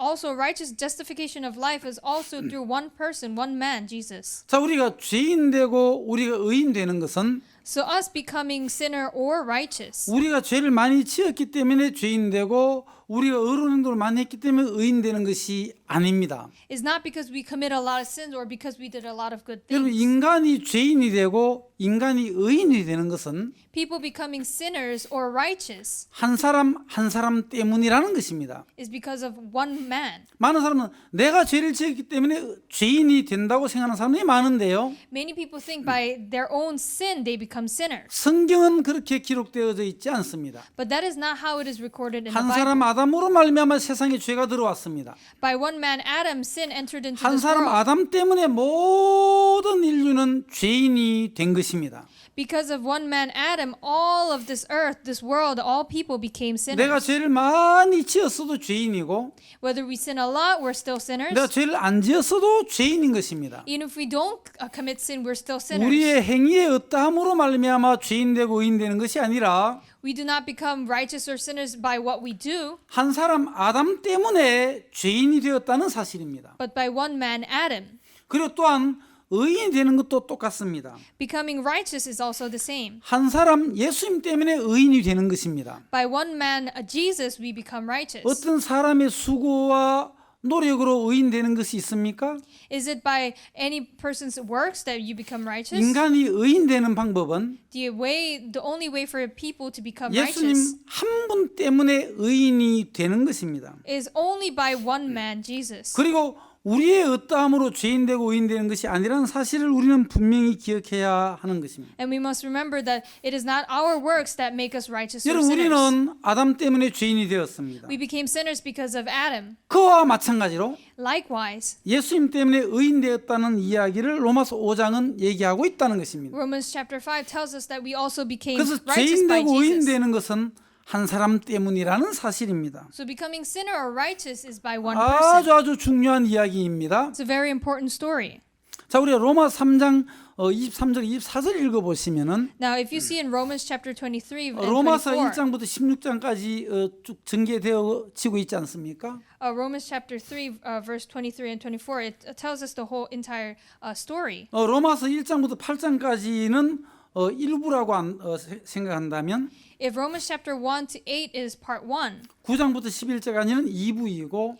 also righteous justification of life is also through one person, one man, Jesus. 자, 우리가 죄인 되고 우리가 의인 되는 것은 So us becoming sinner or righteous 우리가 죄를 많이 지었기 때문에 죄인 되고 우리가 의로운 행동을 많이 했기 때문에 의인 되는 것이 아닙니다. is not because we commit a lot of sins or because we did a lot of good 여러분, things. 인간이 죄인이 되고 인간이 의인이 되는 것은 People becoming sinners or righteous 한 사람 때문이라는 것입니다. is because of one man. 많은 사람은 내가 죄를 지었기 때문에 죄인이 된다고 생각하는 사람들이 많은데요. Many people think by their own sin they become sinners. 성경은 그렇게 기록되어져 있지 않습니다. But that is not how it is recorded in the 한 Bible. 사람 아담으로 말미암아 세상에 죄가 들어왔습니다. By one man, Adam, sin entered into 한 this 사람 world. 아담 때문에 모든 인류는 죄인이 된 것입니다. Because of one man, Adam, all of this earth, this world, all people became 내가 sinners. 죄를 많이 지었어도 죄인이고 Whether we sin a lot, we're still sinners. 내가 죄를 안 지었어도 죄인인 것입니다. Even if we don't commit sin, we're still sinners. 우리의 행위의 어떠함으로 말미암아 죄인되고 의인되는 것이 아니라 We do not become righteous or sinners by what we do, 한 사람 아담 때문에 죄인이 되었다는 사실입니다. but by one man, Adam. 그리고 또한 의인이 되는 것도 똑같습니다. Becoming righteous is also the same. 한 사람 예수님 때문에 의인이 되는 것입니다. By one man, Jesus, we become righteous. 어떤 사람의 수고와 노력으로 의인되는 것이 있습니까? Is it by any person's works that you become righteous? 인간이 의인되는 방법은 The only way for people to become 예수님 righteous 한 분 때문에 의인이 되는 것입니다. is only by one man, Jesus. 그리고 우리의 어떠함으로 죄인되고 의인되는 것이 아니라는 사실을 우리는 분명히 기억해야 하는 것입니다. And we must remember that it is not our works that make us righteous or 여러분 sinners. 우리는 아담 때문에 죄인이 되었습니다. We became sinners because of Adam. 그와 마찬가지로 Likewise, 예수님 때문에 의인되었다는 이야기를 로마서 5장은 얘기하고 있다는 것입니다. Romans chapter 5 tells us that we also became 그래서 righteous by 죄인되고 Jesus. 의인되는 것은 한 사람 때문이라는 사실입니다. So becoming sinner or righteous is by one person. 아주 중요한 이야기입니다. It's a very important story. 자, 우리가 로마 3장 23절 24절 읽어보시면은 Now, if you see in Romans chapter 23 and 로마서 24, 1장부터 16장까지 쭉 전개되어지고 있지 않습니까? Romans chapter 3 verse 23 and 24, it tells us the whole entire story. 로마서 1장부터 8장까지는 일부라고 생각한다면 If Romans chapter 1 to 8 is part 1, 9장부터 11장까지는 2부이고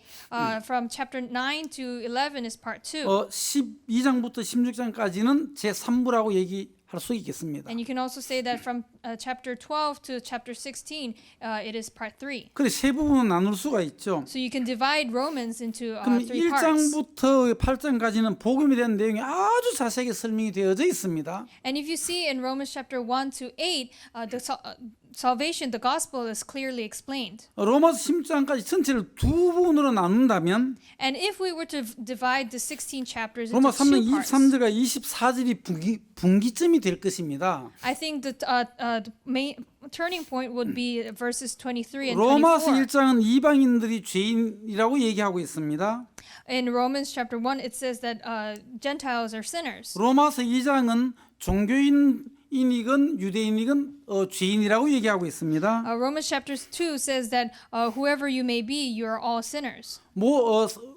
from chapter 9 to 11 is part 2. 12장부터 16장까지는 제3부라고 얘기할 수 있겠습니다. And you can also say that from chapter 12 to chapter 16, it is part 3. 그래 세 부분으로 나눌 수가 있죠. So you can divide Romans into 그럼 3 parts. 1장부터 8장까지는 복음에 대한 내용이 아주 자세하게 설명이 되어져 있습니다. And if you see in Romans chapter 1 to 8, salvation, the gospel is clearly explained. 로마서 16장까지 전체를 두 부분으로 나눈다면 And if we were to divide the 16 chapters into 로마 3장 two parts, 23절과 24절이 분기점이 될 것입니다. I think the main turning point would be verses 23 and 로마서 24. 1장은 이방인들이 죄인이라고 얘기하고 있습니다. In Romans chapter 1, it says that Gentiles are sinners. 로마서 2장은 종교인이건 유대인이건 죄인이라고 얘기하고 있습니다. Romans chapter 2 says that whoever you may be, you are all sinners.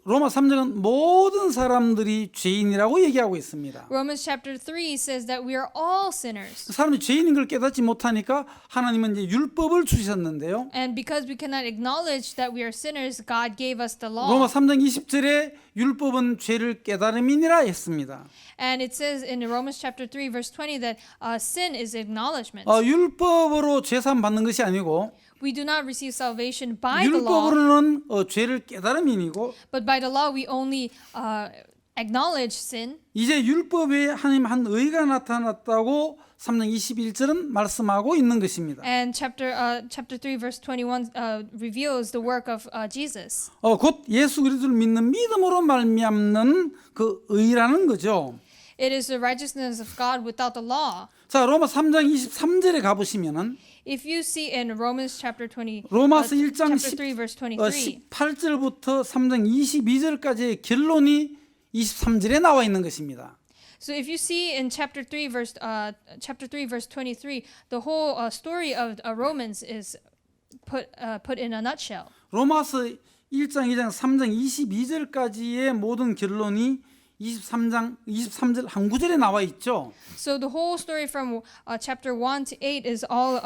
로마 3장은 모든 사람들이 죄인이라고 얘기하고 있습니다. Romans chapter 3 says that we are all sinners. 사람이 죄인인 걸 깨닫지 못하니까 하나님은 이제 율법을 주셨는데요. And because we cannot acknowledge that we are sinners, God gave us the law. 로마 3장 20절에 율법은 죄를 깨달음이니라 했습니다. And it says in Romans chapter 3 verse 20 that sin is acknowledgement. 율법으로 죄사함 받는 것이 아니고 We do not receive salvation by the law, 율법으로는 죄를 깨달음이니고 but by the law we only acknowledge sin. 이제 율법에 하나님 한 의가 나타났다고 3장 21절은 말씀하고 있는 것입니다. And chapter 3 verse 21 reveals the work of Jesus. 곧 예수 그리스도를 믿는 믿음으로 말미암는 그 의라는 거죠. It is the righteousness of God without the law. 자, 로마 3장 23절에 가 보시면은 If you see in Romans chapter 20, 로마서 1장 chapter 3 verse 23, 18절부터 3장 22절까지의 결론이 23절에 나와 있는 것입니다. so if you see in chapter 3 verse 23, the whole story of Romans is put in a nutshell. 로마서 1장, 2장, 3장 22절까지의 모든 결론이 23절 한 구절에 나와 있죠. So the whole story from chapter 1 to 8 is all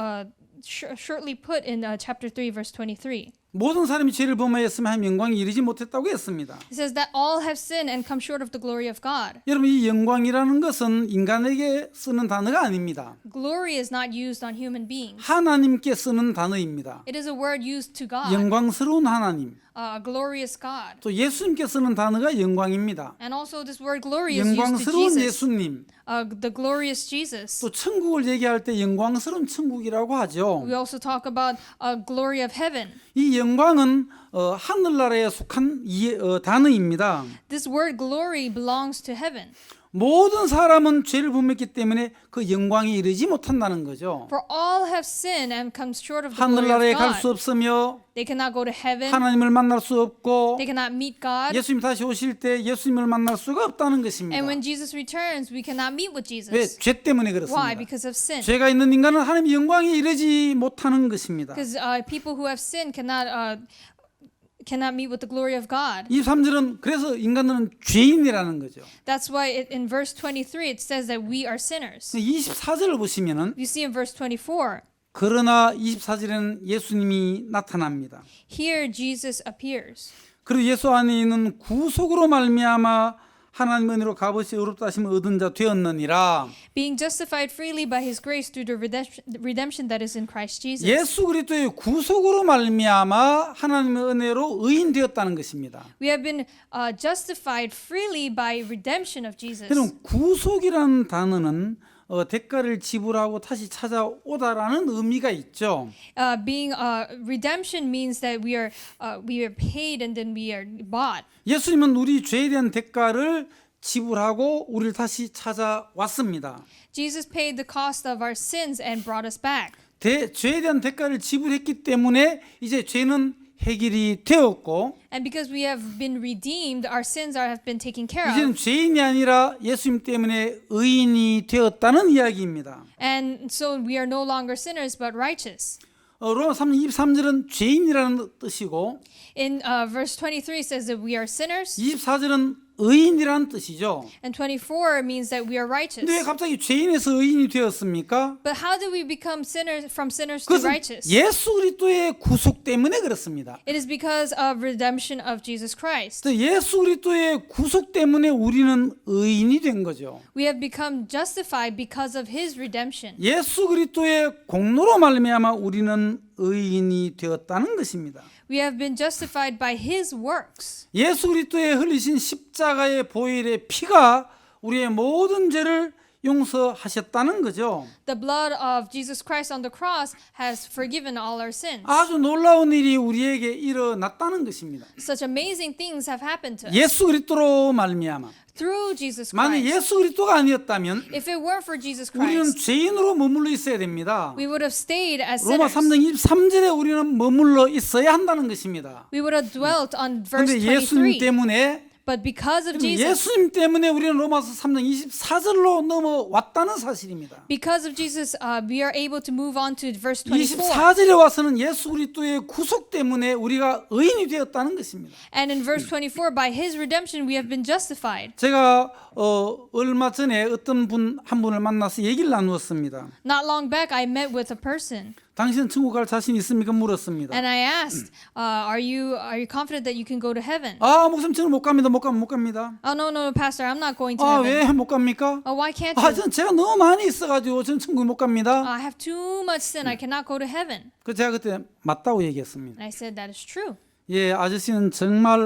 shortly put in chapter 3 verse 23. 모든 사람이 죄를 범하였으면 하나님 영광에 이르지 못했다고 했습니다. It says that all have sinned and come short of the glory of God. 여러분 이 영광이라는 것은 인간에게 쓰는 단어가 아닙니다. Glory is not used on human beings. 하나님께 쓰는 단어입니다. It is a word used to God, 영광스러운 하나님. a glorious God. 또 예수님께 쓰는 단어가 영광입니다. And also this word glory is used to 영광스러운 Jesus, 예수님. the glorious Jesus. 또 천국을 얘기할 때 영광스러운 천국이라고 하죠. We also talk about glory of heaven. 이 영광은 하늘나라에 속한 단어입니다. This word glory belongs to heaven. 모든 사람은 죄를 범했기 때문에 그 영광에 이르지 못한다는 거죠. For all have sinned and come short of the glory 하늘나라에 of 갈 수 God. 없으며 They cannot go to heaven. 하나님을 만날 수 없고 They cannot meet God. 예수님 다시 오실 때 예수님을 만날 수가 없다는 것입니다. And when Jesus returns, we cannot meet with 왜? Jesus. 죄 때문에 Why? 그렇습니다. Because of sin. 죄가 있는 인간은 하나님의 영광에 이르지 못하는 것입니다. Because people who have sinned cannot meet with the glory of God. 23절은 그래서 인간들은 죄인이라는 거죠. That's why in verse 23 it says that we are sinners. 24절을 보시면은 You see in verse 24, 그러나 24절에는 예수님이 나타납니다. here Jesus appears. 그리고 예수 안에 있는 구속으로 말미암아 하나님 은혜로 값없이 의롭다 하심을 얻은 자 되었느니라. Being justified freely by his grace through the redemption that is in Christ Jesus. 예수 그리스도의 구속으로 말미암아 하나님의 은혜로 의인 되었다는 것입니다. We have been justified freely by redemption of Jesus. 그럼 구속이라는 단어는 대가를 지불하고 다시 찾아오다라는 의미가 있죠. Redemption means that we are paid and then we are bought. 예수님은 우리 죄에 대한 대가를 지불하고 우리를 다시 찾아왔습니다. Jesus paid the cost of our sins and brought us back. 죄에 대한 대가를 지불했기 때문에 이제 죄는 해결이 되었고 And because we have been redeemed, our sins have been taken care 이제는 of. 죄인이 아니라 예수님 때문에 의인이 되었다는 이야기입니다. And so we are no longer sinners but righteous. 로마 3장 23절은 죄인이라는 뜻이고 In verse 23 it says that we are sinners, 24절은 의인이라는 뜻이죠. and 24 means that we are righteous. 근데 왜 갑자기 죄인에서 의인이 되었습니까? But how do we become sinners from sinners to 그것은 righteous? 예수 그리스도의 구속 때문에 그렇습니다. It is because of redemption of Jesus Christ. 예수 그리스도의 구속 때문에 우리는 의인이 된 거죠. We have become justified because of his redemption. 예수 그리스도의 공로로 말미암아 우리는 의인이 되었다는 것입니다. We have been justified by his works. 예수 그리스도의 흘리신 십자가의 보혈의 피가 우리의 모든 죄를 용서하셨다는 거죠. The blood of Jesus Christ on the cross has forgiven all our sins. 아주 놀라운 일이 우리에게 일어났다는 것입니다. Such amazing things have happened to us 예수 그리스도로 말미암아. through Jesus 만약 Christ. 예수 그리스도가 아니었다면 If it weren't for Jesus 우리는 Christ, 죄인으로 머물러 있어야 됩니다. we would have stayed as 로마 sinners. 3장 23절에 우리는 머물러 있어야 한다는 것입니다. We would have dwelt on verse 그런데 예수님 23. 때문에 But because of Jesus, 예수님 때문에 우리는 로마서 3장 24절로 넘어왔다는 사실입니다. because of Jesus, we are able to move on to verse 24. 24절에 와서는 예수 그리스도의 구속 때문에 우리가 의인이 되었다는 것입니다. And in verse 24, by his redemption, we have been justified. 제가 얼마 전에 어떤 한 분을 만나서 얘기를 나누었습니다. Not long back, I met with a person, 당신은 천국 갈 자신 있습니까? 물었습니다. and I asked, "Are you confident that you can go to heaven?" 목사님 저는 못 갑니다. 못 갑니다. Oh no, Pastor, I'm not going to 왜 heaven. 못 갑니까? Oh, why can't 전 you? 제가 너무 많이 있어가지고 저는 천국 못 갑니다. I have too much sin. I cannot go to heaven. 그 제가 그때 맞다고 얘기했습니다. And I said that is true. 예, 아저씨는 정말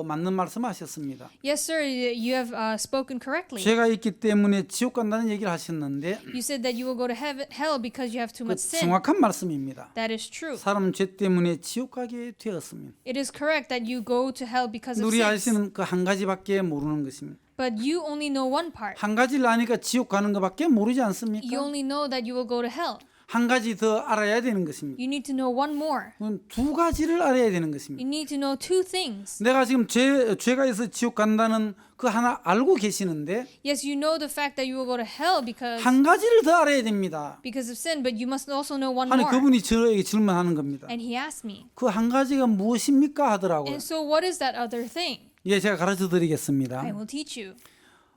맞는 말씀하셨습니다. Yes, sir. You have spoken correctly. 죄가 있기 때문에 지옥 간다는 얘기를 하셨는데 You said that you will go to hell because you have too 그 much sin. 정확한 말씀입니다. That is true. 사람은 죄 때문에 지옥 가게 되었습니다. It is correct that you go to hell because of 우리 sin. 아저씨는 그 한 가지밖에 모르는 것입니다. But you only know one part. 한 가지를 아니까 지옥 가는 것밖에 모르지 You 않습니까? only know that you will go to hell. 한 가지 더 알아야 되는 것입니다. You need to know one more. 그건 두 가지를 알아야 되는 것입니다. You need to know two things. 내가 지금 죄가 있어 지옥 간다는 그 하나 알고 계시는데 Yes, you know the fact that you will go to hell 한 가지를 더 알아야 됩니다. because of sin, but you must also know one 아니 more. 그분이 저에게 질문하는 겁니다. And he asked me, 그 한 가지가 무엇입니까 하더라고요. and so what is that other thing? 예, 제가 가르쳐 드리겠습니다. I will teach you.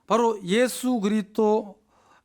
바로 예수 그리스도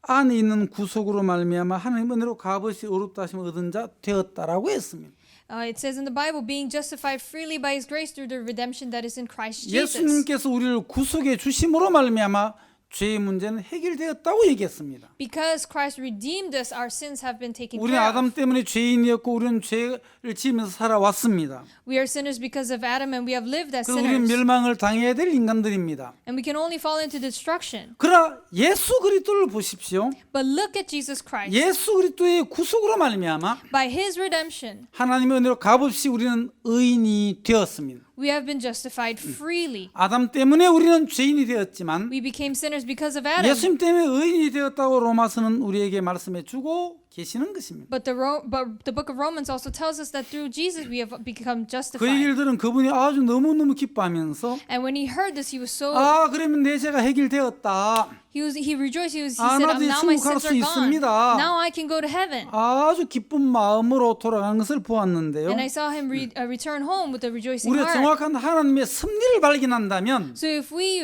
안에 있는 구속으로 말미암아 하나님 은혜로 값없이 의롭다 하심을 얻은 자 되었다라고 했습니다. It says in the Bible, being justified freely by his grace through the redemption that is in Christ Jesus. 예수님께서 우리를 구속해 주심으로 말미암아 죄의 문제는 해결되었다고 얘기했습니다. Because Christ redeemed us, our sins have been taken 우리는 care of. 아담 때문에 죄인이었고 우리는 죄를 지으면서 살아왔습니다. We are sinners because of Adam, and we have lived as 그래서 우리는 sinners. 멸망을 당해야 될 인간들입니다. And we can only fall into destruction. 그러나 예수 그리스도를 보십시오. But look at Jesus Christ. 예수 그리스도의 구속으로 말미암아 By his redemption, 하나님의 은혜로 값없이 우리는 의인이 되었습니다. We have been justified freely. 아담 때문에 우리는 죄인이 되었지만 We became sinners because of Adam. 예수님 때문에 의인이 되었다고 로마서는 우리에게 말씀해 주고 계시는 것입니다. But the book of Romans also tells us that through Jesus we have become 그 justified. 얘기를 들은 그분이 아주 너무너무 기뻐하면서 And when he heard this, he was so 그러면 내 죄가 해결되었다. he rejoiced. He said, 나도 이제 "Now my 천국 갈 sins 수 are gone. 있습니다. Now I can go to heaven." 아주 기쁜 마음으로 돌아가는 것을 보았는데요. And I saw him return home with a rejoicing 우리가 heart. 정확한 하나님의 섭리를 발견한다면 So if we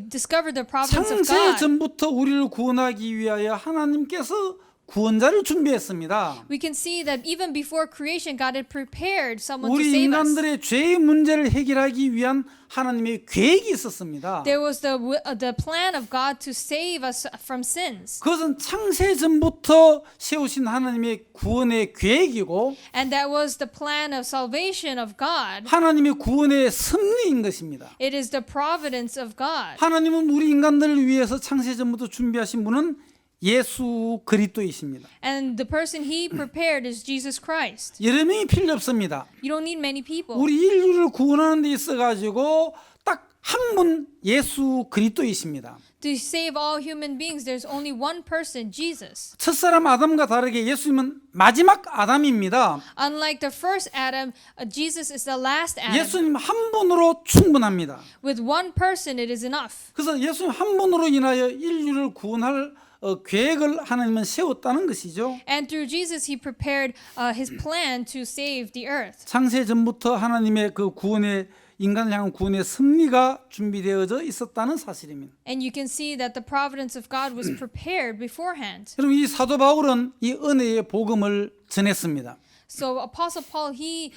discover the providence of 창세 God, 전부터 우리를 구원하기 위하여 하나님께서 구원자를 준비했습니다. we can see that even before creation, God had prepared someone to 우리 save us. 인간들의 죄의 문제를 해결하기 위한 하나님의 계획이 있었습니다. There was the plan of God to save us from sins. 그것은 창세 전부터 세우신 하나님의 구원의 계획이고 And that was the plan of salvation of God. 하나님의 구원의 섭리인 것입니다. It is the providence of God. 하나님은 우리 인간들을 위해서 창세 전부터 준비하신 분은 예수 그리스도이십니다. And the person he prepared is Jesus Christ. 여러 명이 필요 없습니다. You don't need many people. 우리 인류를 구원하는 데 있어 가지고 딱 한 분 예수 그리스도이십니다. To save all human beings, there's only one person, Jesus. 첫사람 아담과 다르게 예수님은 마지막 아담입니다. Unlike the first Adam, Jesus is the last Adam. 예수님 한 분으로 충분합니다. With one person, it is enough. 그래서 예수님 한 분으로 인하여 인류를 구원할 계획을 하나님은 세웠다는 것이죠. And through Jesus, he prepared his plan to save the earth. 창세 전부터 하나님의 그 구원의 인간을 향한 구원의 섭리가 준비되어져 있었다는 사실입니다. And you can see that the providence of God was prepared beforehand. 그럼 이 사도 바울은 이 은혜의 복음을 전했습니다. So Apostle Paul, he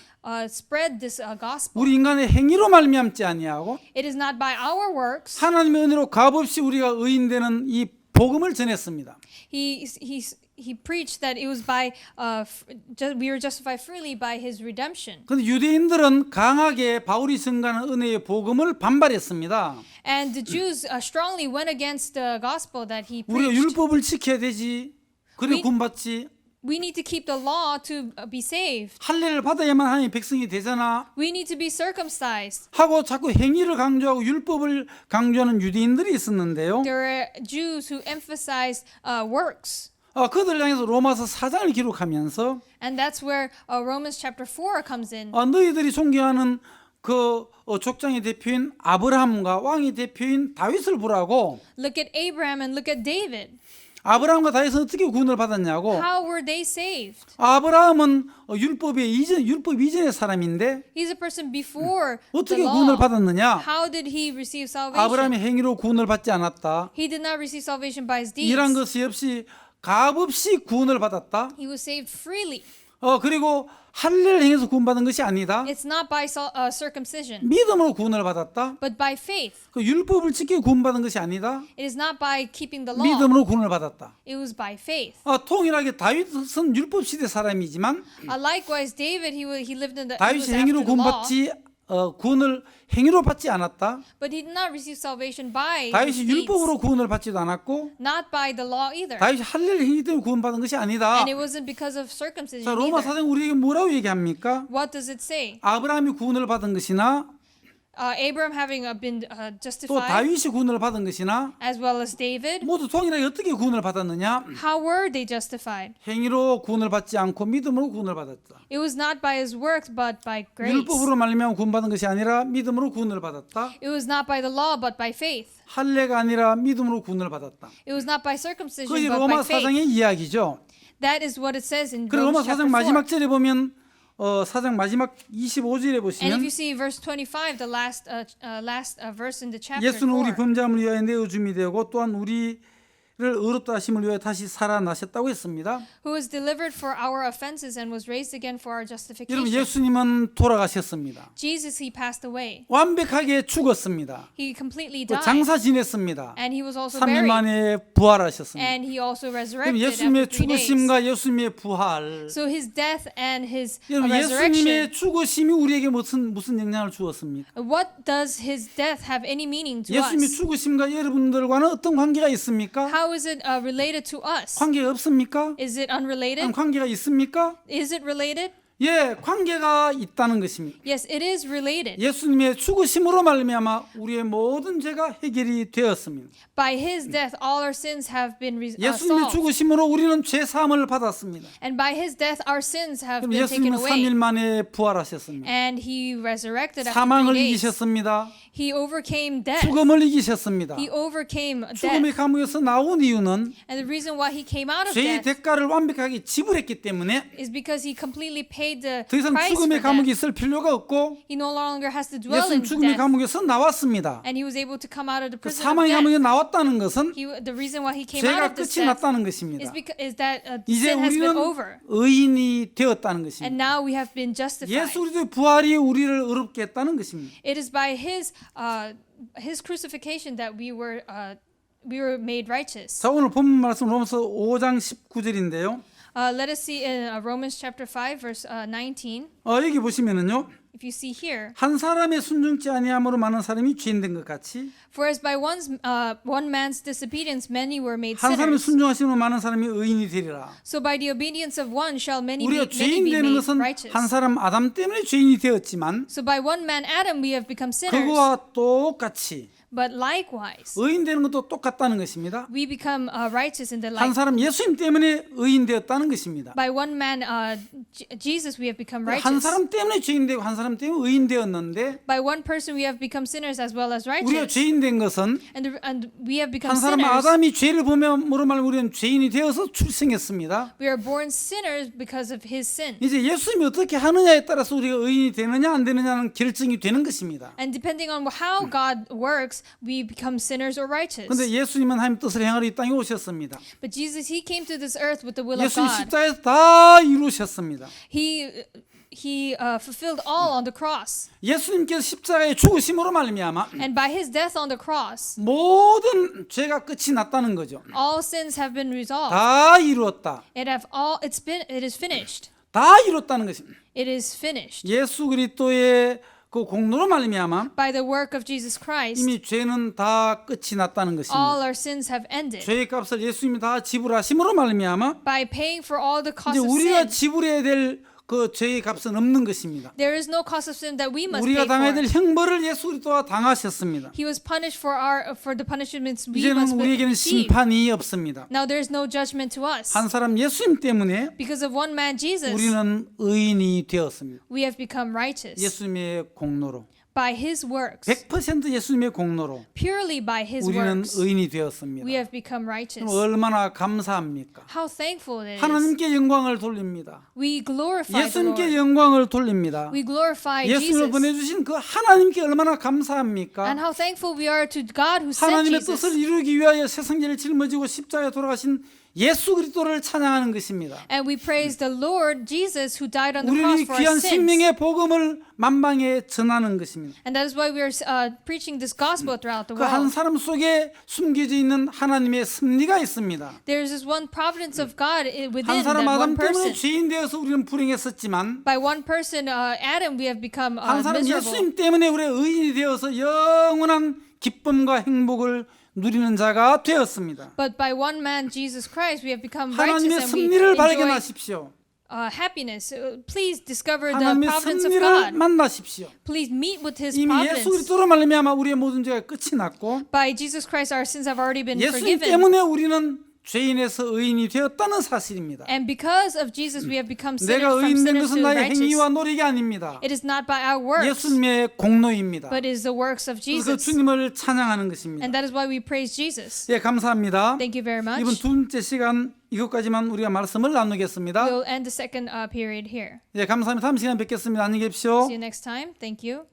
spread this gospel. 우리 인간의 행위로 말미암지 아니하고 It is not by our works. 하나님의 은혜로 값없이 우리가 의인되는 이 복음을 전했습니다. He preached that it was by we were justified freely by his redemption. 그런데 유대인들은 강하게 바울이 전가하는 은혜의 복음을 반발했습니다. And the Jews strongly went against the gospel that he 우리가 preached. 율법을 지켜야 되지. 그래 We- 구원받지. We need to keep the law to be saved. 할례를 받아야만 하나님의 백성이 되잖아. We need to be circumcised. 하고 자꾸 행위를 강조하고 율법을 강조하는 유대인들이 있었는데요. There are Jews who emphasize works. 그들을 향해서 로마서 4장을 기록하면서 And that's where Romans chapter 4 comes in. 너희들이 존경하는 그 족장의 대표인 아브라함과 왕의 대표인 다윗을 보라고. Look at Abraham and look at David. 아브라함과 다윗은 어떻게 구원을 받았냐고. How were they saved? 아브라함은 율법 이전의 사람인데 He's a person before 어떻게 the 구원을 law. 받았느냐? How did he receive salvation? 아브라함의 행위로 구원을 받지 않았다. He did not receive salvation by his 이란 deeds. 것이 없이 값없이 구원을 받았다. He was saved freely. 그리고 할례를 행해서 구원받은 것이 아니다. It's not by circumcision, 믿음으로 구원을 받았다. but by faith. 그 율법을 지켜 구원받은 것이 아니다. It is not by keeping the law. 믿음으로 구원을 받았다. It was by faith. 통일하게 다윗은 율법 시대 사람이지만 Likewise, David, he lived in the he was 다윗이 after 행위로 the law, 구원받지 구원을 행위로 받지 않았다. but he did not receive salvation by his 다윗이 deeds, 율법으로 구원을 받지도 않았고 not by the law either. 다윗이 할례를 행위 때문에 구원받은 것이 아니다. And it wasn't because of circumcision 자, 로마 either. 사장 우리에게 뭐라고 얘기합니까? What does it say? 아브라함이 구원을 받은 것이나 Abraham having been 또 justified, 다윗이 구원을 받은 것이나 as well as David, 모두 동일하게 어떻게 구원을 받았느냐? how were they justified? 행위로 구원을 받지 않고 믿음으로 구원을 받았다. It was not by his works, but by grace. 율법으로 말미암아 구원받은 것이 아니라 믿음으로 구원을 받았다. It was not by the law, but by faith. 할례가 아니라 믿음으로 구원을 받았다. It was not by circumcision, 그것이 but 로마 by faith. 사장의 이야기죠. That is what it says in 그리고 로마 Romans 사장 chapter 4. 마지막 절에 보면 사장 마지막 25절에 And if 보시면 you see verse 25, the last verse in the chapter 예수는 우리 4, 범죄함을 위하여 내어 줌이 되고 또한 우리를 의롭다 하심을 위하여 다시 살아나셨다고 했습니다. who was delivered for our offenses and was raised again for our 여러분 justification. 예수님은 돌아가셨습니다. Jesus, he passed away. 완벽하게 죽었습니다. He completely 또 died. 장사 지냈습니다. And he was also 3일 buried. 만에 부활하셨습니다. And he also 그럼 resurrected 예수님의 after 3 days. 죽으심과 예수님의 부활. So his death and his 여러분 resurrection, 예수님의 죽으심이 우리에게 무슨 영향을 주었습니까? what does his death have any meaning to 예수님의 us? 죽으심과 여러분들과는 어떤 관계가 있습니까? How is it related to us? 관계가 없습니까? Is it unrelated? 관계가 있습니까? Is it related? 예, 관계가 있다는 것입니다. Yes, it is related. 예수님의 죽으심으로 말미암아 우리의 모든 죄가 해결이 되었습니다. By his death, all our sins have been 예수님의 solved. 죽으심으로 우리는 죄 사함을 받았습니다. And by his death, our sins have 그럼 been taken 예수님은 away. 3일 만에 부활하셨습니다. And he resurrected after 3 사망을 days. 이기셨습니다. He overcame death. 죽음을 이기셨습니다. He overcame 죽음의 death. 감옥에서 나온 이유는 And the reason why he came out of 죄의 death 대가를 완벽하게 지불했기 때문에 is because he completely paid the 더 이상 price for 죽음의 감옥에 death. 있을 필요가 없고 He no longer has to dwell 예수님 in 죽음의 death. 감옥에서 나왔습니다. And he was able to come out of the 그 prison of 사망의 death. 감옥에 나왔다는 것은 The reason why he came out 죄가 of this 끝이 death 났다는 것입니다. is that 이제 sin has been 우리는 over. 의인이 되었다는 And 것입니다. now we have been justified. 예수 그리스도의 부활이 우리를 의롭게 했다는 것입니다. It is by his crucifixion that we were made righteous. 자, 오늘 본문 말씀 로마서 5장 19절인데요. Let us see in Romans chapter 5 verse 19. 여기 보시면은요. If you see here, 한 사람의 순종치 아니함으로 많은 사람이 죄인 된 것 같이 for as by one man's disobedience many were made 한 사람의 sinners, 순종하심으로 많은 사람이 의인이 되리라. so by the obedience of one shall many 우리가 be 죄인 되는 made 것은 righteous. 한 사람 아담 때문에 죄인이 되었지만 So by one man Adam we have become sinners, 그거와 똑같이 but likewise 의인 되는 것도 똑같다는 것입니다. we become righteous in the 한 like. 사람 예수님 때문에 의인 되었다는 것입니다. By one man Jesus we have become 한 righteous. 사람 때문에 죄인 되고 한 사람 때문에 의인 되었는데 By one person we have become sinners as well as 우리가 righteous. 죄인 된 것은 And we have become 한 사람 sinners. 아담이 죄를 보면으로 말하면 우리는 죄인이 되어서 출생했습니다. We are born sinners because of his sin. 이제 예수님이 어떻게 하느냐에 따라서 우리가 의인이 되느냐 안 되느냐는 결정이 되는 것입니다. And depending on how God works, we become sinners or righteous. 그런데 예수님은 하나님 뜻을 행하러 이 땅에 오셨습니다. But Jesus, he came to this earth with the will of 예수님 God. 십자가에서 다 이루셨습니다. He fulfilled all on the cross. 예수님께서 십자가에 죽으심으로 말미암아 And by his death on the cross, 모든 죄가 끝이 났다는 거죠. all sins have been resolved. 다 이루었다. It is finished. 다 이뤘다는 것입니다. It is finished. 예수 그리스도의 그 공로로 말미암아 By the work of Jesus Christ, 이미 죄는 다 끝이 났다는 all 것입니다. our sins have ended. 죄의 값을 예수님이 다 지불하심으로 말미암아 By paying for all the cost 이제 of 우리가 sin, 지불해야 될 그 죄의 값은 없는 것입니다. there is no cost of sin that we must 우리가 pay 당해야 for. 될 형벌을 예수 그리스도가 당하셨습니다. He was punished for the punishments we 이제는 must 우리에게는 receive. 심판이 없습니다. Now there is no judgment to us. 한 사람 예수님 때문에 Because of one man, Jesus, 우리는 의인이 되었습니다. we have become righteous. 예수님의 공로로 By his works, 100% 예수님의 공로로 purely by his 우리는 works, 의인이 되었습니다. we have become righteous. 그럼 얼마나 감사합니까? How thankful it is. 하나님께 영광을 돌립니다. We glorify the 예수님께 Lord. 영광을 돌립니다. We glorify 예수님을 Jesus. 보내주신 그 하나님께 얼마나 And 감사합니까? how thankful we are to God who sent 하나님의 Jesus. 뜻을 이루기 위하여 세상죄를 짊어지고 십자가에 돌아가신 예수 그리스도를 찬양하는 것입니다. And we praise the Lord Jesus who died on the cross 우리 for our 귀한 sins. 생명의 복음을 만방에 전하는 것입니다. And that is why we are preaching this gospel throughout the 그 한 world. 사람 속에 숨겨져 있는 하나님의 섭리가 있습니다. There is this one providence of God 한 within that 사람 아담 one 때문에 person. 죄인 되어서 우리는 불행했었지만 By one person, Adam, we have become 한 사람 miserable. 예수님 때문에 우리 의인이 되어서 영원한 기쁨과 행복을 누리는 자가 되었습니다. But by one man, Jesus Christ, we have become righteous 하나님의 and we 섭리를 enjoy 발견하십시오. happiness. Please discover the 하나님의 providence of 섭리를 God. 만나십시오. Please meet with His 이미 예수 providence. 그리스도로 말미암아 우리의 모든 죄가 끝이 났고 By Jesus Christ, our sins have already been 예수님 forgiven. 때문에 우리는 죄인에서 의인이 되었다는 사실입니다. And because of Jesus, we have become sinners 내가 from 의인 된 sinners 것은 to 나의 righteous. 행위와 노력이 아닙니다. It is not by our works, 예수님의 공로입니다. but is the works of 그 Jesus. 주님을 찬양하는 것입니다. And that is why we praise Jesus. 예, 감사합니다. Thank you very much. 이번 두 번째 시간 이것까지만 우리가 말씀을 나누겠습니다. We'll end the second period here. 예, 감사합니다. 다음 시간 뵙겠습니다. 안녕히 계십시오. See you next time. Thank you.